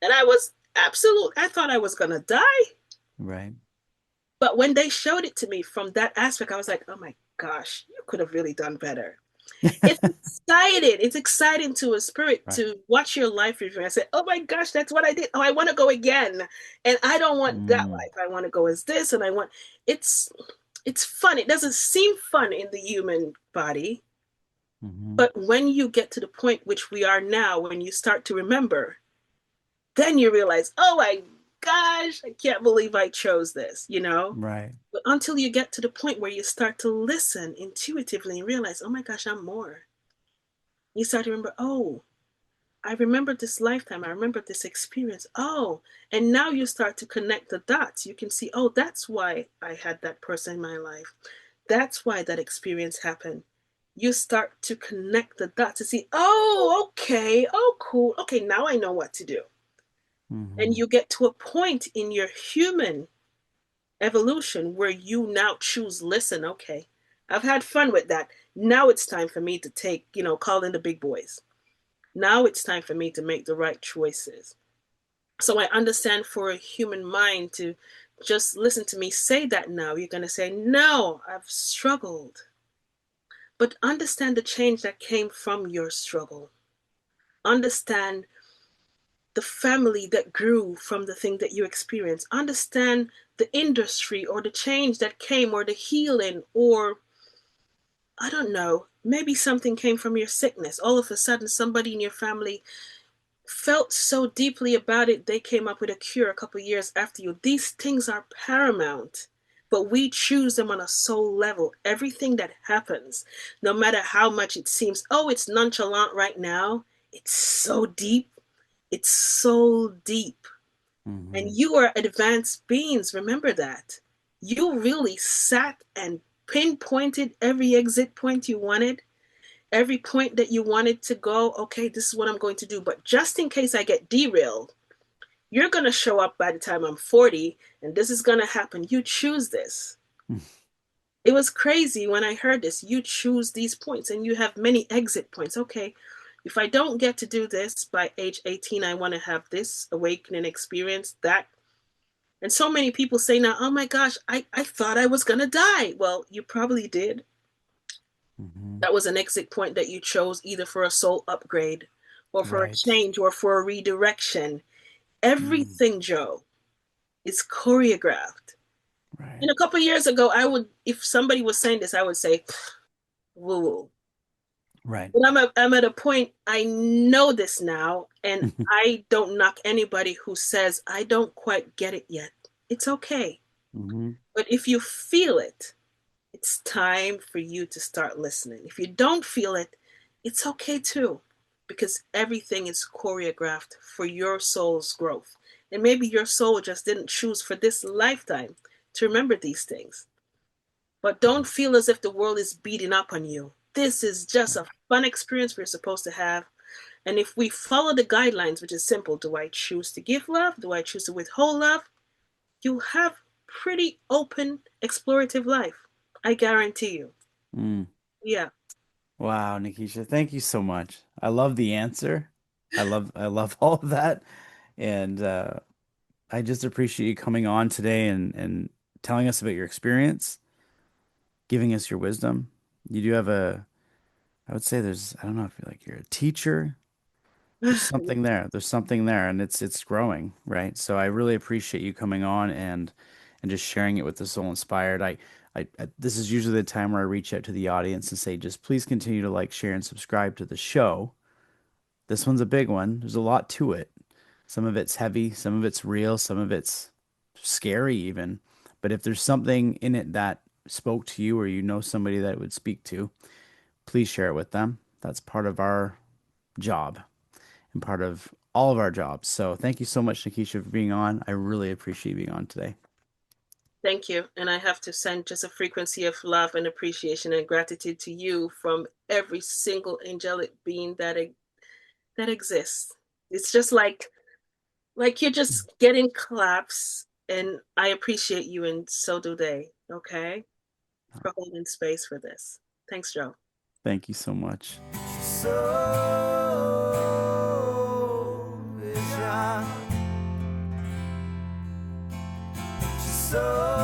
And I was absolute, I thought I was going to die. right. But when they showed it to me from that aspect, I was like, oh my gosh, you could have really done better. It's exciting. It's exciting to a spirit Right. to watch your life review and say, oh my gosh, that's what I did. Oh, I want to go again. And I don't want that Mm, life. I want to go as this. And I want it's it's fun. It doesn't seem fun in the human body. hmm. But when you get to the point which we are now, when you start to remember, then you realize, oh my gosh, I can't believe I chose this. Right. But until you get to the point where you start to listen intuitively and realize, oh my gosh, I'm more. You start to remember, oh, I remember this lifetime. I remember this experience. Oh, and now you start to connect the dots. You can see, oh, that's why I had that person in my life. That's why that experience happened. You start to connect the dots to see, oh, okay, oh, cool. Okay, now I know what to do. And Hmm. you get to a point in your human evolution where you now choose, listen, okay, I've had fun with that. Now it's time for me to call in the big boys. Now it's time for me to make the right choices. So I understand for a human mind to just listen to me say that now, you're going to say, no, I've struggled. But understand the change that came from your struggle. Understand the family that grew from the thing that you experienced. Understand the industry or the change that came or the healing, or I don't know, maybe something came from your sickness. All of a sudden, somebody in your family felt so deeply about it, they came up with a cure a couple of years after you. These things are paramount, but we choose them on a soul level. Everything that happens, no matter how much it seems, oh, it's nonchalant right now, it's so deep. It's so deep. And Hmm. you are advanced beings. Remember that. You really sat and pinpointed every exit point you wanted, every point that you wanted to go. Okay, this is what I'm going to do. But just in case I get derailed, you're going to show up by the time I'm 40, and this is going to happen. You choose this. It was crazy when I heard this. You choose these points, and you have many exit points. Okay, if I don't get to do this by age 18, I want to have this awakening experience, that. And so many people say now, oh my gosh, I thought I was going to die. Well, you probably did. Hmm. That was an exit point that you chose either for a soul upgrade or for a Right. change or for a redirection. Mm. Everything, Joe, is choreographed. Right. And a couple of years ago, I would, if somebody was saying this, I would say, woo woo. Right. But I'm at a point, I know this now, and I don't knock anybody who says, I don't quite get it yet. It's okay. Hmm. But if you feel it, it's time for you to start listening. If you don't feel it, it's okay too, because everything is choreographed for your soul's growth. And maybe your soul just didn't choose for this lifetime to remember these things. But don't feel as if the world is beating up on you. This is just a fun experience we're supposed to have. And if we follow the guidelines, which is simple, do I choose to give love? Do I choose to withhold love? You have pretty open, explorative life. I guarantee you. Mm. Yeah. Wow, Nekesha, thank you so much. I love the answer. I love all of that. And I just appreciate you coming on today and telling us about your experience, giving us your wisdom. You do have I would say I don't know if you're a teacher. There's something there. There's something there, and it's growing, right? So I really appreciate you coming on and just sharing it with the Soul Inspired. This is usually the time where I reach out to the audience and say, just please continue to like, share, and subscribe to the show. This one's a big one. There's a lot to it. Some of it's heavy, some of it's real, some of it's scary even. But if there's something in it that spoke to you or you know somebody that it would speak to, please share it with them. That's part of our job and part of all of our jobs. So thank you so much, Nekesha, for being on. I really appreciate being on today. Thank you. And I have to send just a frequency of love and appreciation and gratitude to you from every single angelic being that exists. It's just like you're just getting claps, and I appreciate you, and so do they. Okay, for holding space for this. Thanks, Joe. Thank you so much. So vision, so